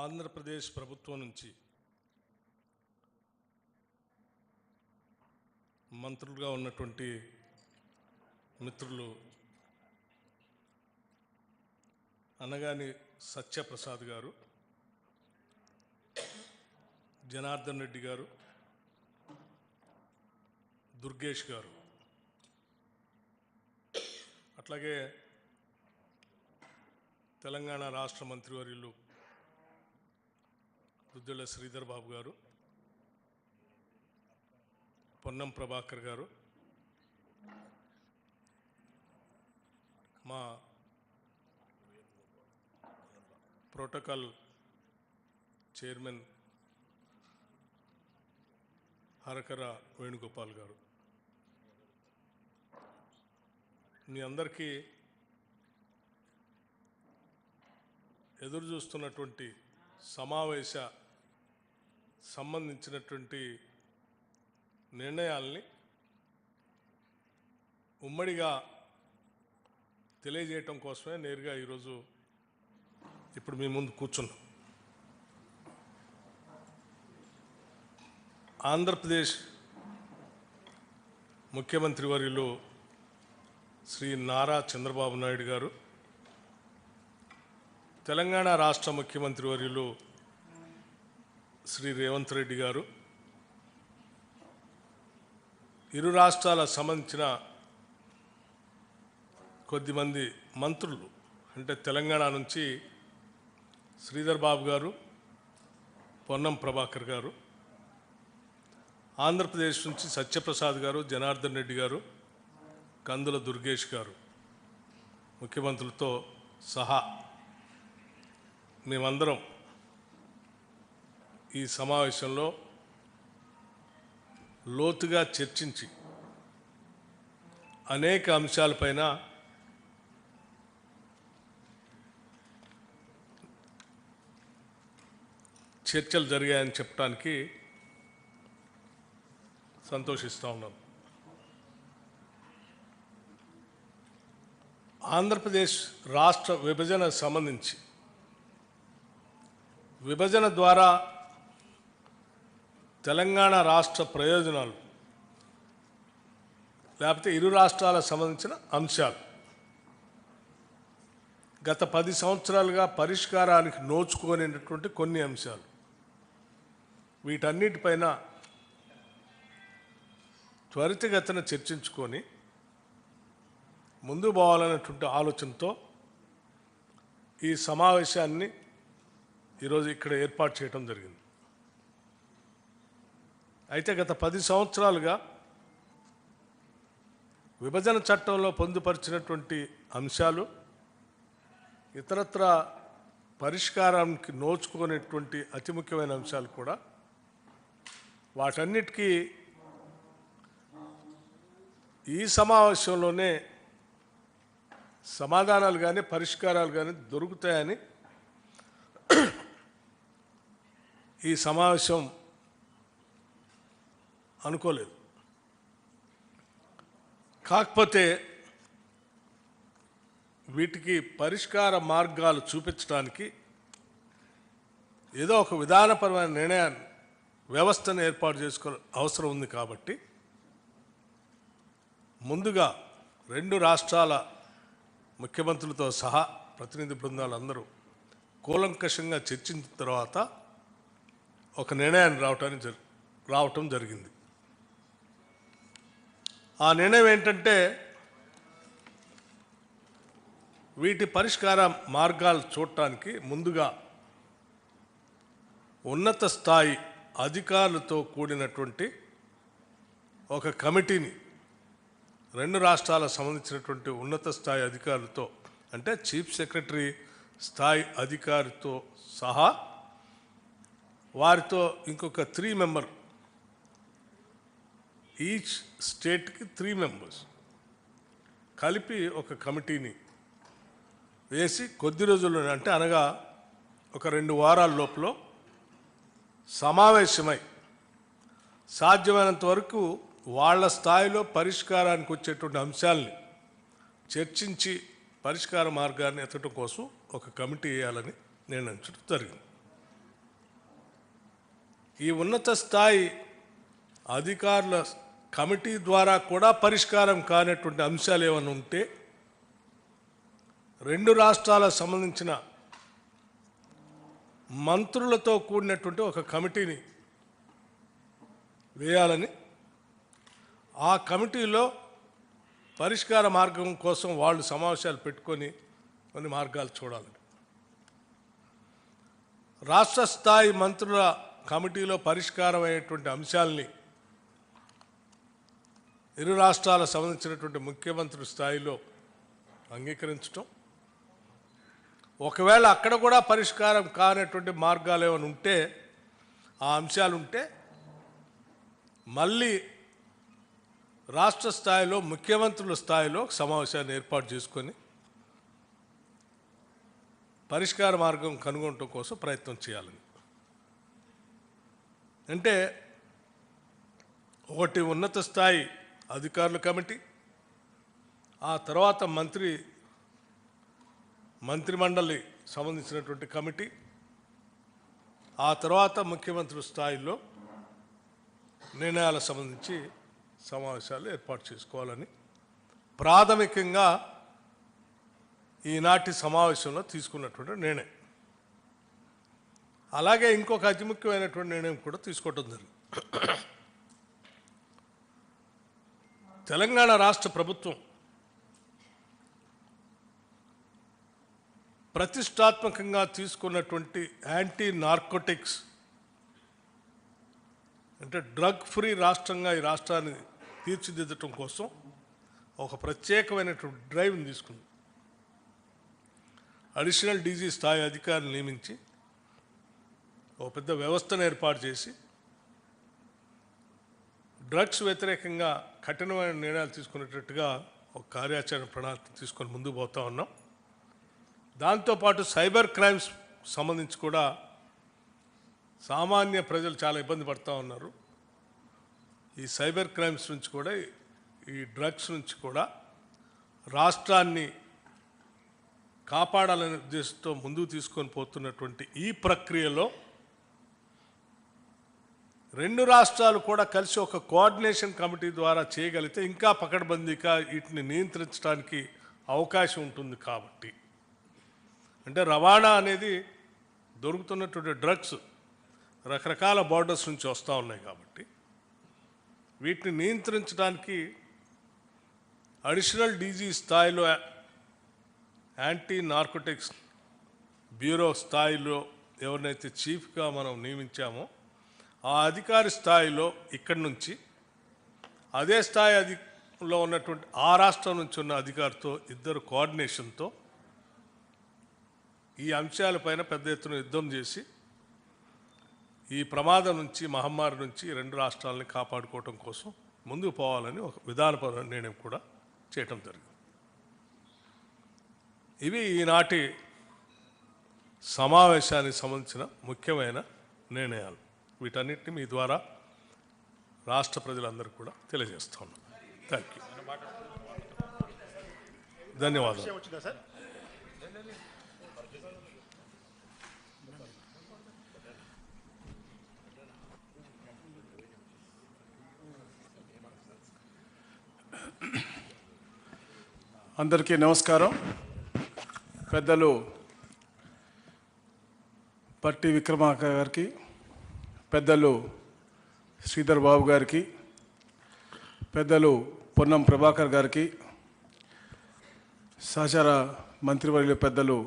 ఆంధ్రప్రదేశ్ ప్రభుత్వం నుంచి మంత్రులుగా ఉన్నటువంటి మిత్రులు అనగాని సత్యప్రసాద్ గారు, జనార్దన్ రెడ్డి గారు, దుర్గేష్ గారు, అట్లాగే తెలంగాణ రాష్ట్ర మంత్రివర్యులు దుద్దిళ్ల శ్రీధర్ బాబు గారు, పొన్నం ప్రభాకర్ గారు, మా ప్రోటోకాల్ చైర్మన్ హరకర వేణుగోపాల్ గారు, మీ అందరికీ ఎదురు చూస్తున్నటువంటి సమావేశ సంబంధించినటువంటి నిర్ణయాల్ని ఉమ్మడిగా తెలియజేయటం కోసమే నేరుగా ఈరోజు ఇప్పుడు మీ ముందు కూర్చున్నాం. ఆంధ్రప్రదేశ్ ముఖ్యమంత్రి వర్యులు శ్రీ నారా చంద్రబాబు నాయుడు గారు, తెలంగాణ రాష్ట్ర ముఖ్యమంత్రి వర్యులు శ్రీ రేవంత్ రెడ్డి గారు, ఇరు రాష్ట్రాలకు సంబంధించిన కొద్దిమంది మంత్రులు అంటే తెలంగాణ నుంచి శ్రీధర్ బాబు గారు, పొన్నం ప్రభాకర్ గారు, ఆంధ్రప్రదేశ్ నుంచి సత్యప్రసాద్ గారు, జనార్దన్ రెడ్డి గారు, కందుల దుర్గేష్ గారు ముఖ్యమంత్రులతో సహా మేమందరం ఈ సమావేశంలో లోతుగా చర్చించి అనేక అంశాలపైన చర్చలు జరిగాయని చెప్పడానికి సంతోషిస్తూ ఉన్నాను. ఆంధ్రప్రదేశ్ రాష్ట్ర విభజనకు సంబంధించి విభజన ద్వారా తెలంగాణ రాష్ట్ర ప్రయోజనాలు లేకపోతే ఇరు రాష్ట్రాలకు సంబంధించిన అంశాలు గత 10 సంవత్సరాలుగా పరిష్కారానికి నోచుకోలేనటువంటి కొన్ని అంశాలు, వీటన్నిటిపైన త్వరితగతిన చర్చించుకొని ముందు పోవాలనేటువంటి ఆలోచనతో ఈ సమావేశాన్ని ఈరోజు ఇక్కడ ఏర్పాటు చేయడం జరిగింది. అయితే గత 10 సంవత్సరాలుగా విభజన చట్టంలో పొందుపరిచినటువంటి అంశాలు ఇతరత్ర పరిష్కారానికి నోచుకునేటువంటి అతి ముఖ్యమైన అంశాలు కూడా వాటన్నిటికీ ఈ సమావేశంలోనే సమాధానాలు కానీ పరిష్కారాలు కానీ దొరుకుతాయని ఈ సమావేశం అనుకోలేదు. కాకపోతే వీటికి పరిష్కార మార్గాలు చూపించడానికి ఏదో ఒక విధానపరమైన నిర్ణయాన్ని వ్యవస్థను ఏర్పాటు చేసుకోవాల్సిన అవసరం ఉంది. కాబట్టి ముందుగా 2 రాష్ట్రాల ముఖ్యమంత్రులతో సహా ప్రతినిధి బృందాలు అందరూ కూలంకషంగా చర్చించిన తర్వాత ఒక నిర్ణయాన్ని రావటం జరిగింది. ఆ నిర్ణయం ఏంటంటే వీటి పరిష్కార మార్గాలు చూడటానికి ముందుగా ఉన్నత స్థాయి అధికారులతో కూడినటువంటి ఒక కమిటీని 2 రాష్ట్రాలకు సంబంధించినటువంటి ఉన్నత స్థాయి అధికారులతో అంటే చీఫ్ సెక్రటరీ స్థాయి అధికారితో సహా వారితో ఇంకొక 3 మెంబర్, ఈచ్ స్టేట్కి 3 మెంబర్స్ కలిపి ఒక కమిటీని వేసి కొద్ది రోజుల్లోనే, అంటే అనగా ఒక 2 వారాల లోపల సమావేశమై సాధ్యమైనంత వరకు వాళ్ళ స్థాయిలో పరిష్కారానికి వచ్చేటువంటి అంశాలని చర్చించి పరిష్కార మార్గాన్ని ఎత్తడం కోసం ఒక కమిటీ వేయాలని నిర్ణయించడం జరిగింది. ఈ ఉన్నత స్థాయి అధికారుల కమిటీ ద్వారా కూడా పరిష్కారం కానటువంటి అంశాలు ఏమైనా ఉంటే 2 రాష్ట్రాలకు సంబంధించిన మంత్రులతో కూడినటువంటి ఒక కమిటీని వేయాలని, ఆ కమిటీలో పరిష్కార మార్గం కోసం వాళ్ళు సమావేశాలు పెట్టుకొని కొన్ని మార్గాలు చూడాలని, రాష్ట్ర స్థాయి మంత్రుల కమిటీలో పరిష్కారం అయ్యేటువంటి అంశాలని 2 రాష్ట్రాలకు సంబంధించినటువంటి ముఖ్యమంత్రి స్థాయిలో అంగీకరించడం, ఒకవేళ అక్కడ కూడా పరిష్కారం కానటువంటి మార్గాలు ఏమైనా ఉంటే, ఆ అంశాలు ఉంటే మళ్ళీ రాష్ట్ర స్థాయిలో ముఖ్యమంత్రుల స్థాయిలో సమావేశాన్ని ఏర్పాటు చేసుకొని పరిష్కార మార్గం కనుగొనడం కోసం ప్రయత్నం చేయాలని. అంటే ఒకటి ఉన్నత స్థాయి అధికారుల కమిటీ, ఆ తర్వాత మంత్రిమండలి సంబంధించినటువంటి కమిటీ, ఆ తర్వాత ముఖ్యమంత్రి స్థాయిలో నిర్ణయాలకు సంబంధించి సమావేశాలు ఏర్పాటు చేసుకోవాలని ప్రాథమికంగా ఈనాటి సమావేశంలో తీసుకున్నటువంటి నిర్ణయం. అలాగే ఇంకొక అతి ముఖ్యమైనటువంటి నిర్ణయం కూడా తీసుకోవడం జరిగింది. తెలంగాణ రాష్ట్ర ప్రభుత్వం ప్రతిష్టాత్మకంగా తీసుకున్నటువంటి యాంటీ నార్కోటిక్స్, అంటే డ్రగ్ ఫ్రీ రాష్ట్రంగా ఈ రాష్ట్రాన్ని తీర్చిదిద్దటం కోసం ఒక ప్రత్యేకమైనటువంటి డ్రైవ్ని తీసుకుంది. అడిషనల్ డీజీ స్థాయి అధికారిని నియమించి ఒక పెద్ద వ్యవస్థను ఏర్పాటు చేసి డ్రగ్స్ వ్యతిరేకంగా కఠినమైన నిర్ణయాలు తీసుకునేటట్టుగా ఒక కార్యాచరణ ప్రణాళిక తీసుకొని ముందుకు పోతా ఉన్నాం. దాంతోపాటు సైబర్ క్రైమ్స్ సంబంధించి కూడా సామాన్య ప్రజలు చాలా ఇబ్బంది పడుతూ ఉన్నారు. ఈ సైబర్ క్రైమ్స్ నుంచి కూడా, ఈ డ్రగ్స్ నుంచి కూడా రాష్ట్రాన్ని కాపాడాలనే ఉద్దేశంతో ముందుకు తీసుకొని పోతున్నటువంటి ఈ ప్రక్రియలో 2 రాష్ట్రాలు కూడా కలిసి ఒక కోఆర్డినేషన్ కమిటీ ద్వారా చేయగలిగితే ఇంకా పకడ్బందీగా వీటిని నియంత్రించడానికి అవకాశం ఉంటుంది. కాబట్టి అంటే రవాణా అనేది దొరుకుతున్నటువంటి డ్రగ్స్ రకరకాల బార్డర్స్ నుంచి వస్తూ ఉన్నాయి. కాబట్టి వీటిని నియంత్రించడానికి అడిషనల్ డీజీ స్థాయిలో యాంటీ నార్కోటిక్స్ బ్యూరో స్థాయిలో ఎవరినైతే చీఫ్గా మనం నియమించామో ఆ అధికారి స్థాయిలో ఇక్కడి నుంచి అదే స్థాయి లో ఉన్నటువంటి ఆ రాష్ట్రం నుంచి ఉన్న అధికారితో ఇద్దరు కోఆర్డినేషన్తో ఈ అంశాలపైన పెద్ద ఎత్తున యుద్ధం చేసి ఈ ప్రమాదం నుంచి, మహమ్మారి నుంచి 2 రాష్ట్రాలని కాపాడుకోవటం కోసం ముందుకు పోవాలని ఒక విధానపరమైన నిర్ణయం కూడా చేయటం జరిగింది. ఇవి ఈనాటి సమావేశానికి సంబంధించిన ముఖ్యమైన నిర్ణయాలు. వీటన్నిటిని మీ ద్వారా రాష్ట్ర ప్రజలందరికీ కూడా తెలియజేస్తా ఉన్నాం. థ్యాంక్ యూ, ధన్యవాదాలు. వచ్చిందా సార్? అందరికీ నమస్కారం. పెద్దలు పట్టి విక్రమార్క గారికి, పెద్దలు శ్రీధర్ బాబు గారికి, పెద్దలు పొన్నం ప్రభాకర్ గారికి, సహచార మంత్రివర్యులు పెద్దలు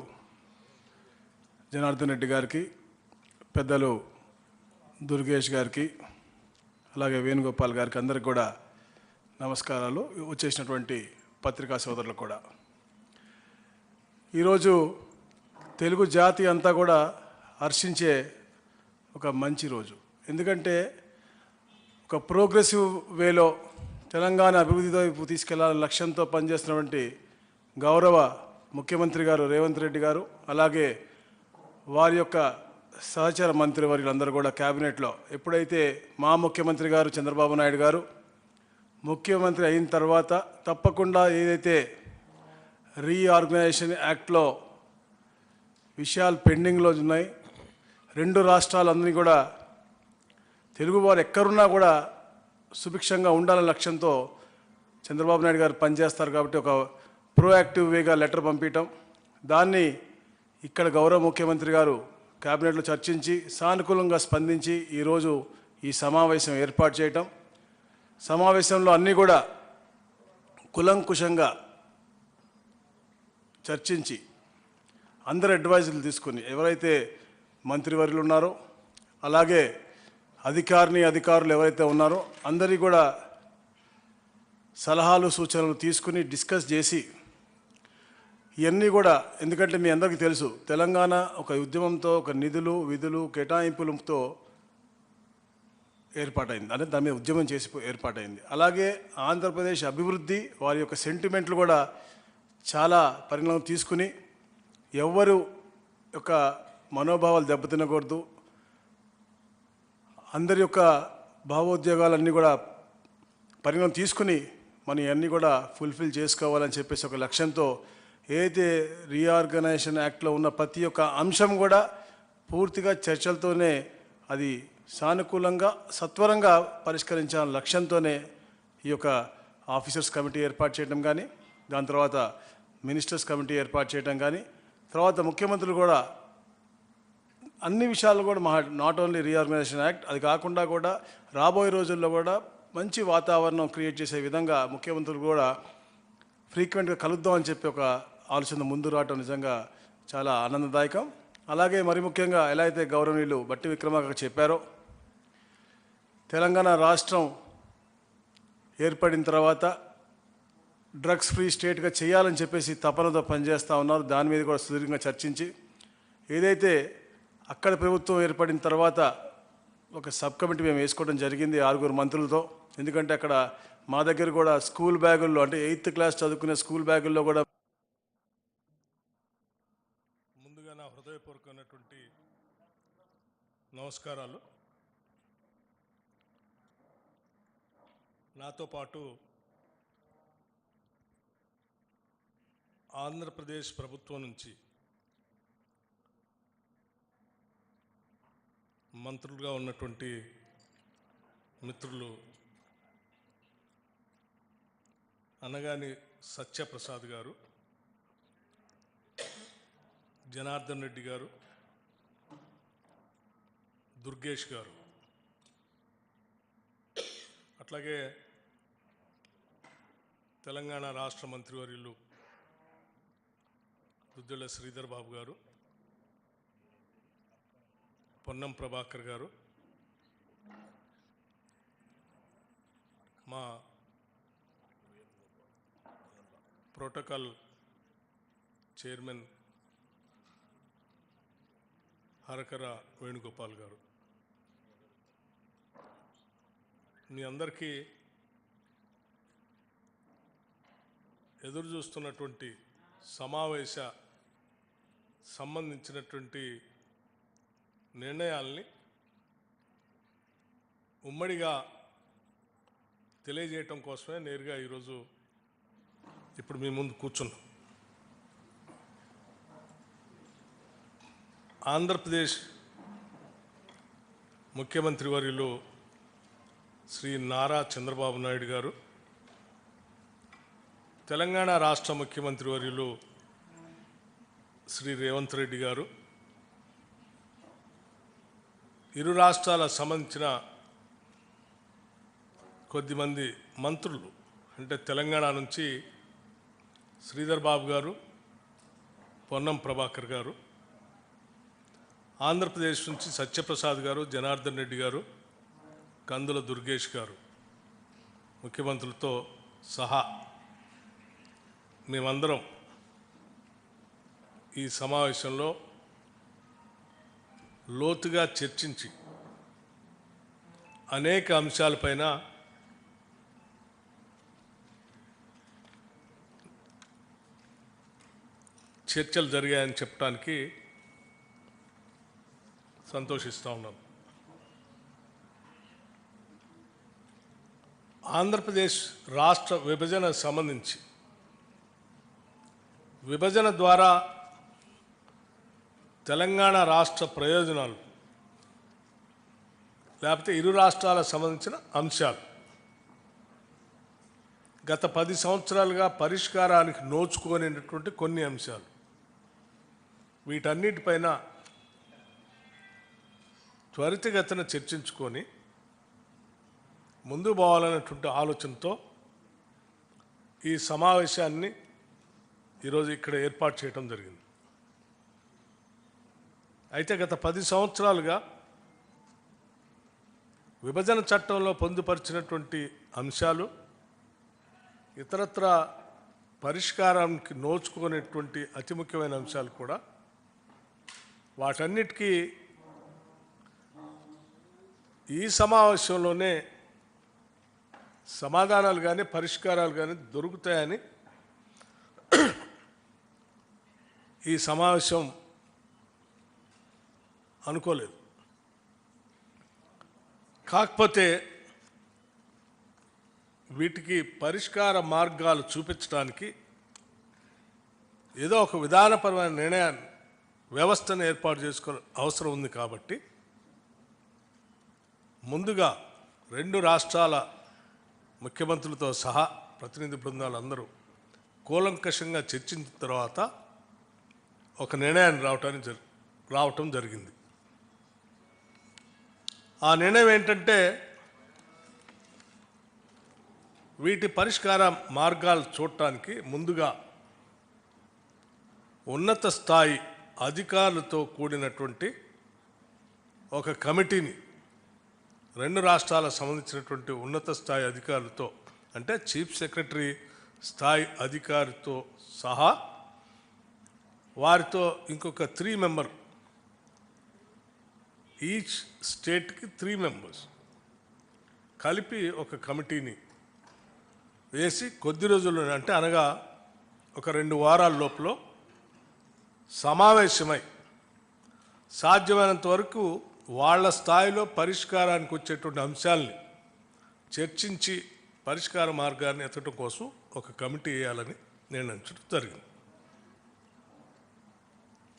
జనార్దన్ రెడ్డి గారికి, పెద్దలు దుర్గేష్ గారికి, అలాగే వేణుగోపాల్ గారికి అందరికి కూడా నమస్కారాలు. వచ్చేసినటువంటి పత్రికా సోదరులకు కూడా. ఈరోజు తెలుగు జాతి అంతా కూడా హర్షించే ఒక మంచి రోజు. ఎందుకంటే ఒక ప్రోగ్రెసివ్ వేలో తెలంగాణ అభివృద్ధి వైపు తీసుకెళ్లాలని లక్ష్యంతో పనిచేస్తున్నటువంటి గౌరవ ముఖ్యమంత్రి గారు రేవంత్ రెడ్డి గారు, అలాగే వారి యొక్క సహచర మంత్రివర్యులందరూ కూడా క్యాబినెట్లో ఎప్పుడైతే మా ముఖ్యమంత్రి గారు చంద్రబాబు నాయుడు గారు ముఖ్యమంత్రి అయిన తర్వాత తప్పకుండా ఏదైతే రీఆర్గనైజేషన్ యాక్ట్లో విషయాలు పెండింగ్లో ఉన్నాయి, రెండు రాష్ట్రాలందరినీ కూడా తెలుగువారు ఎక్కడున్నా కూడా సుభిక్షంగా ఉండాలనే లక్ష్యంతో చంద్రబాబు నాయుడు గారు పనిచేస్తారు. కాబట్టి ఒక ప్రోయాక్టివ్ వేగా లెటర్ పంపించటం, దాన్ని ఇక్కడ గౌరవ ముఖ్యమంత్రి గారు క్యాబినెట్లో చర్చించి సానుకూలంగా స్పందించి ఈరోజు ఈ సమావేశం ఏర్పాటు చేయటం, సమావేశంలో అన్నీ కూడా కులంకుశంగా చర్చించి అందరు అడ్వైజర్లు తీసుకుని ఎవరైతే మంత్రివర్యులు ఉన్నారో అలాగే అధికారులు ఎవరైతే ఉన్నారో అందరి కూడా సలహాలు సూచనలు తీసుకుని డిస్కస్ చేసి ఇవన్నీ కూడా, ఎందుకంటే మీ అందరికీ తెలుసు తెలంగాణ ఒక ఉద్యమంతో ఒక నిధులు విధులు కేటాయింపులతో ఏర్పాటైంది, అంటే దాని మీద ఉద్యమం చేసి ఏర్పాటైంది. అలాగే ఆంధ్రప్రదేశ్ అభివృద్ధి వారి యొక్క సెంటిమెంట్లు కూడా చాలా పరిణామం తీసుకుని ఎవ్వరు యొక్క మనోభావాలు దెబ్బతినకూడదు, అందరి యొక్క భావోద్వేగాలన్నీ కూడా పరిణామం తీసుకుని మనం ఇవన్నీ కూడా ఫుల్ఫిల్ చేసుకోవాలని చెప్పేసి ఒక లక్ష్యంతో ఏదైతే రీఆర్గనైజేషన్ యాక్ట్లో ఉన్న ప్రతి ఒక్క అంశం కూడా పూర్తిగా చర్చలతోనే అది సానుకూలంగా సత్వరంగా పరిష్కరించాలనే లక్ష్యంతోనే ఈ యొక్క ఆఫీసర్స్ కమిటీ ఏర్పాటు చేయడం కానీ, దాని తర్వాత మినిస్టర్స్ కమిటీ ఏర్పాటు చేయడం కానీ, తర్వాత ముఖ్యమంత్రులు కూడా అన్ని విషయాలు కూడా నాట్ ఓన్లీ రీఆర్గనైజేషన్ యాక్ట్, అది కాకుండా కూడా రాబోయే రోజుల్లో కూడా మంచి వాతావరణం క్రియేట్ చేసే విధంగా ముఖ్యమంత్రులు కూడా ఫ్రీక్వెంట్గా కలుద్దామని చెప్పి ఒక ఆలోచన ముందు రావటం నిజంగా చాలా ఆనందదాయకం. అలాగే మరి ముఖ్యంగా ఎలా అయితే గౌరవనీయులు బట్టి విక్రమార్క చెప్పారో, తెలంగాణ రాష్ట్రం ఏర్పడిన తర్వాత డ్రగ్స్ ఫ్రీ స్టేట్గా చేయాలని చెప్పేసి తపనతో పనిచేస్తూ ఉన్నారు. దాని మీద కూడా సుదీర్ఘంగా చర్చించి ఏదైతే అక్కడ ప్రభుత్వం ఏర్పడిన తర్వాత ఒక సబ్ కమిటీ మేము వేసుకోవడం జరిగింది 6 మంత్రులతో. ఎందుకంటే అక్కడ మా దగ్గర కూడా స్కూల్ బ్యాగుల్లో, అంటే 8th క్లాస్ చదువుకునే స్కూల్ బ్యాగుల్లో కూడా ముందుగా నా హృదయపూర్వకమైనటువంటి నమస్కారాలు. నాతో పాటు ఆంధ్రప్రదేశ్ ప్రభుత్వం నుంచి మంత్రులుగా ఉన్నటువంటి మిత్రులు అనగాని సత్యప్రసాద్ గారు, జనార్దన్ రెడ్డి గారు, దుర్గేష్ గారు, అట్లాగే తెలంగాణ రాష్ట్ర మంత్రివర్యులు దుద్దిళ్ల శ్రీధర్ బాబు గారు, పొన్నం ప్రభాకర్ గారు, మా ప్రోటోకాల్ చైర్మన్ హరకర వేణుగోపాల్ గారు, మీ అందరికీ ఎదురు చూస్తున్నటువంటి సమావేశ సంబంధించినటువంటి నిర్ణయాల్ని ఉమ్మడిగా తెలియజేయటం కోసమే నేరుగా ఈరోజు ఇప్పుడు మీ ముందు కూర్చున్నాం. ఆంధ్రప్రదేశ్ ముఖ్యమంత్రి వర్యులు శ్రీ నారా చంద్రబాబు నాయుడు గారు, తెలంగాణ రాష్ట్ర ముఖ్యమంత్రి వర్యులు శ్రీ రేవంత్ రెడ్డి గారు, ఇరు రాష్ట్రాలకు సంబంధించిన కొద్దిమంది మంత్రులు, అంటే తెలంగాణ నుంచి శ్రీధర్ బాబు గారు, పొన్నం ప్రభాకర్ గారు, ఆంధ్రప్రదేశ్ నుంచి సత్యప్రసాద్ గారు, జనార్దన్ రెడ్డి గారు, కందుల దుర్గేష్ గారు, ముఖ్యమంత్రులతో సహా మేమందరం ఈ సమావేశంలో లోతుగా చర్చించి అనేక అంశాలపైన చర్చలు జరిగాయని చెప్పడానికి సంతోషిస్తూ ఉన్నాను. ఆంధ్రప్రదేశ్ రాష్ట్ర విభజనకు సంబంధించి విభజన ద్వారా తెలంగాణ రాష్ట్ర ప్రయోజనాలు లేకపోతే ఇరు రాష్ట్రాలకు సంబంధించిన అంశాలు గత 10 సంవత్సరాలుగా పరిష్కారానికి నోచుకోలేనటువంటి కొన్ని అంశాలు, వీటన్నిటిపైన త్వరితగతిన చర్చించుకొని ముందు పోవాలనేటువంటి ఆలోచనతో ఈ సమావేశాన్ని ఈరోజు ఇక్కడ ఏర్పాటు చేయడం జరిగింది. అయితే గత 10 సంవత్సరాలుగా విభజన చట్టంలో పొందుపరిచినటువంటి అంశాలు ఇతరత్ర పరిష్కారానికి నోచుకునేటువంటి అతి ముఖ్యమైన అంశాలు కూడా వాటన్నిటికీ ఈ సమావేశంలోనే సమాధానాలు కానీ పరిష్కారాలు కానీ దొరుకుతాయని ఈ సమావేశం అనుకోలేదు. కాకపోతే వీటికి పరిష్కార మార్గాలు చూపించడానికి ఏదో ఒక విధానపరమైన నిర్ణయాన్ని వ్యవస్థను ఏర్పాటు చేసుకోవడం అవసరం ఉంది. కాబట్టి ముందుగా 2 రాష్ట్రాల ముఖ్యమంత్రులతో సహా ప్రతినిధి బృందాలు అందరూ కూలంకషంగా చర్చించిన తర్వాత ఒక నిర్ణయాన్ని రావటం జరిగింది. ఆ నిర్ణయం ఏంటంటే వీటి పరిష్కార మార్గాలు చూడటానికి ముందుగా ఉన్నత స్థాయి అధికారులతో కూడినటువంటి ఒక కమిటీని 2 రాష్ట్రాలకు సంబంధించినటువంటి ఉన్నత స్థాయి అధికారులతో, అంటే చీఫ్ సెక్రటరీ స్థాయి అధికారితో సహా వారితో ఇంకొక 3 మెంబర్, ఈచ్ స్టేట్కి 3 మెంబర్స్ కలిపి ఒక కమిటీని వేసి కొద్ది రోజుల్లో, అంటే అనగా ఒక 2 వారాల లోపల సమావేశమై సాధ్యమైనంత వరకు వాళ్ళ స్థాయిలో పరిష్కారానికి వచ్చేటువంటి అంశాలని చర్చించి పరిష్కార మార్గాన్ని ఎత్తడం కోసం ఒక కమిటీ వేయాలని నిర్ణయించడం జరిగింది.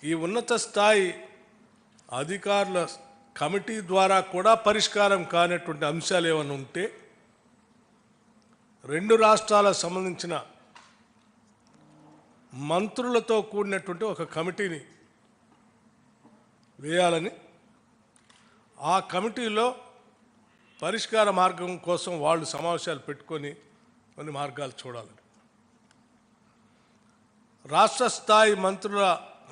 ఈ ఉన్నత స్థాయి అధికారుల కమిటీ ద్వారా కూడా పరిష్కారం కానటువంటి అంశాలు ఏమైనా ఉంటే 2 రాష్ట్రాలకు సంబంధించిన మంత్రులతో కూడినటువంటి ఒక కమిటీని వేయాలని, ఆ కమిటీలో పరిష్కార మార్గం కోసం వాళ్ళు సమావేశాలు పెట్టుకొని కొన్ని మార్గాలు చూడాలని, రాష్ట్ర స్థాయి మంత్రుల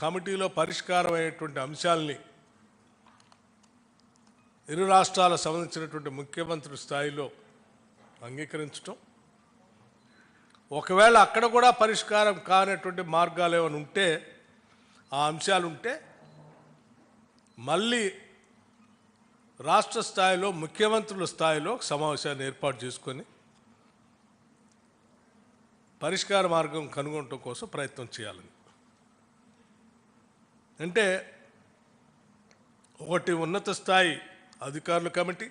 కమిటీలో పరిష్కారం అయ్యేటువంటి అంశాలని ఇరు రాష్ట్రాలకు సంబంధించినటువంటి ముఖ్యమంత్రి స్థాయిలో అంగీకరించడం, ఒకవేళ అక్కడ కూడా పరిష్కారం కానటువంటి మార్గాలు ఏమైనా ఉంటే, ఆ అంశాలు ఉంటే మళ్ళీ రాష్ట్ర స్థాయిలో ముఖ్యమంత్రుల స్థాయిలో సమావేశాన్ని ఏర్పాటు చేసుకొని పరిష్కార మార్గం కనుగొనడం కోసం ప్రయత్నం చేయాలని. అంటే ఒకటి ఉన్నత స్థాయి అధికారుల కమిటీ,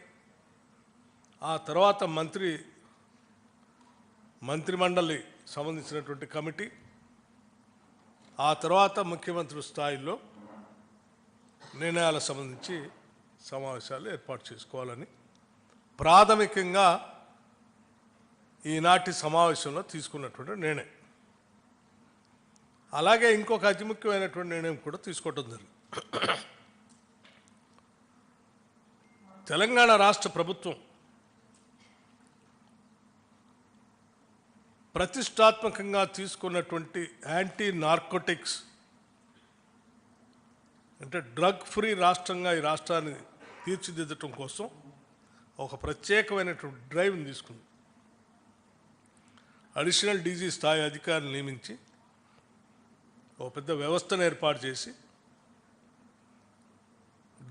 ఆ తర్వాత మంత్రిమండలి సంబంధించినటువంటి కమిటీ, ఆ తర్వాత ముఖ్యమంత్రి స్థాయిలో నిర్ణయాలకు సంబంధించి సమావేశాలు ఏర్పాటు చేసుకోవాలని ప్రాథమికంగా ఈనాటి సమావేశంలో తీసుకున్నటువంటి నిర్ణయం. అలాగే ఇంకొక అతి ముఖ్యమైనటువంటి నిర్ణయం కూడా తీసుకోవడం జరిగింది. తెలంగాణ రాష్ట్ర ప్రభుత్వం ప్రతిష్టాత్మకంగా తీసుకున్నటువంటి యాంటీ నార్కోటిక్స్, అంటే డ్రగ్ ఫ్రీ రాష్ట్రంగా ఈ రాష్ట్రాన్ని తీర్చిదిద్దటం కోసం ఒక ప్రత్యేకమైనటువంటి డ్రైవ్ని తీసుకుంది. అడిషనల్ డీజీ స్థాయి అధికారిని నియమించి ఒక పెద్ద వ్యవస్థను ఏర్పాటు చేసి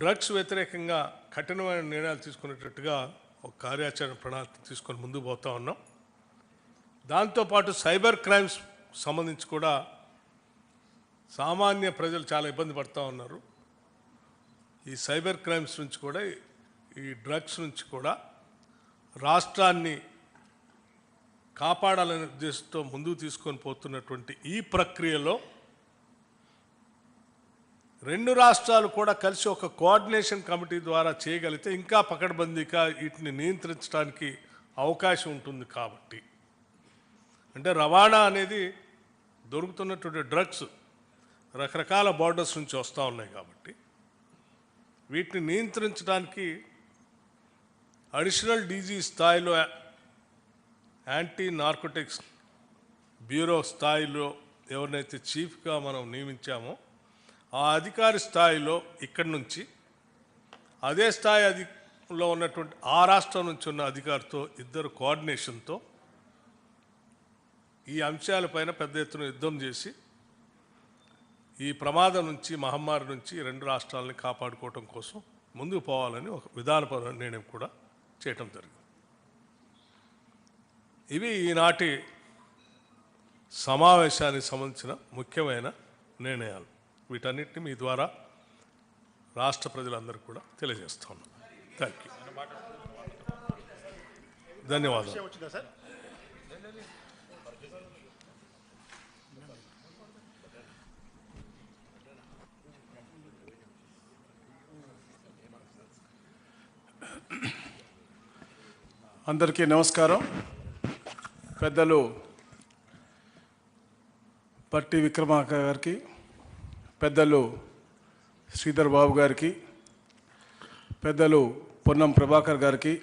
డ్రగ్స్ వ్యతిరేకంగా కఠినమైన నిర్ణయాలు తీసుకునేటట్టుగా ఒక కార్యాచరణ ప్రణాళిక తీసుకొని ముందుకు పోతా ఉన్నాం. దాంతోపాటు సైబర్ క్రైమ్స్ సంబంధించి కూడా సామాన్య ప్రజలు చాలా ఇబ్బంది పడుతూ ఉన్నారు. ఈ సైబర్ క్రైమ్స్ నుంచి కూడా ఈ డ్రగ్స్ నుంచి కూడా రాష్ట్రాన్ని కాపాడాలనే ఉద్దేశంతో ముందుకు తీసుకొని పోతున్నటువంటి ఈ ప్రక్రియలో రెండు రాష్ట్రాలు కూడా కలిసి ఒక కోఆర్డినేషన్ కమిటీ ద్వారా చేయగలిగితే ఇంకా పకడ్బందీగా వీటిని నియంత్రించడానికి అవకాశం ఉంటుంది. కాబట్టి అంటే రవాణా అనేది దొరుకుతున్నటువంటి డ్రగ్స్ రకరకాల బార్డర్స్ నుంచి వస్తూ ఉన్నాయి. కాబట్టి వీటిని నియంత్రించడానికి అడిషనల్ డీజీ స్థాయిలో యాంటీ నార్కోటిక్స్ బ్యూరో స్థాయిలో ఎవరినైతే చీఫ్గా మనం నియమించామో ఆ అధికారి స్థాయిలో ఇక్కడి నుంచి అదే స్థాయిలో ఉన్నటువంటి ఆ రాష్ట్రం నుంచి ఉన్న అధికారితో ఇద్దరు కోఆర్డినేషన్తో ఈ అంశాలపైన పెద్ద ఎత్తున యుద్ధం చేసి ఈ ప్రమాదం నుంచి మహమ్మారి నుంచి రెండు రాష్ట్రాలని కాపాడుకోవటం కోసం ముందుకు పోవాలని ఒక విధానపరమైన నిర్ణయం కూడా చేయటం జరిగింది. ఇవి ఈనాటి సమావేశానికి సంబంధించిన ముఖ్యమైన నిర్ణయాలు. వీటన్నిటిని మీ ద్వారా రాష్ట్ర ప్రజలందరికీ కూడా తెలియజేస్తా ఉన్నాం. Thank you. ధన్యవాదాలు. వచ్చిందా సార్? అందరికీ నమస్కారం. పెద్దలు పట్టి విక్రమార్క గారికి, పెద్దలు శ్రీధర్ బాబు గారికి, పెద్దలు పొన్నం ప్రభాకర్ గారికి,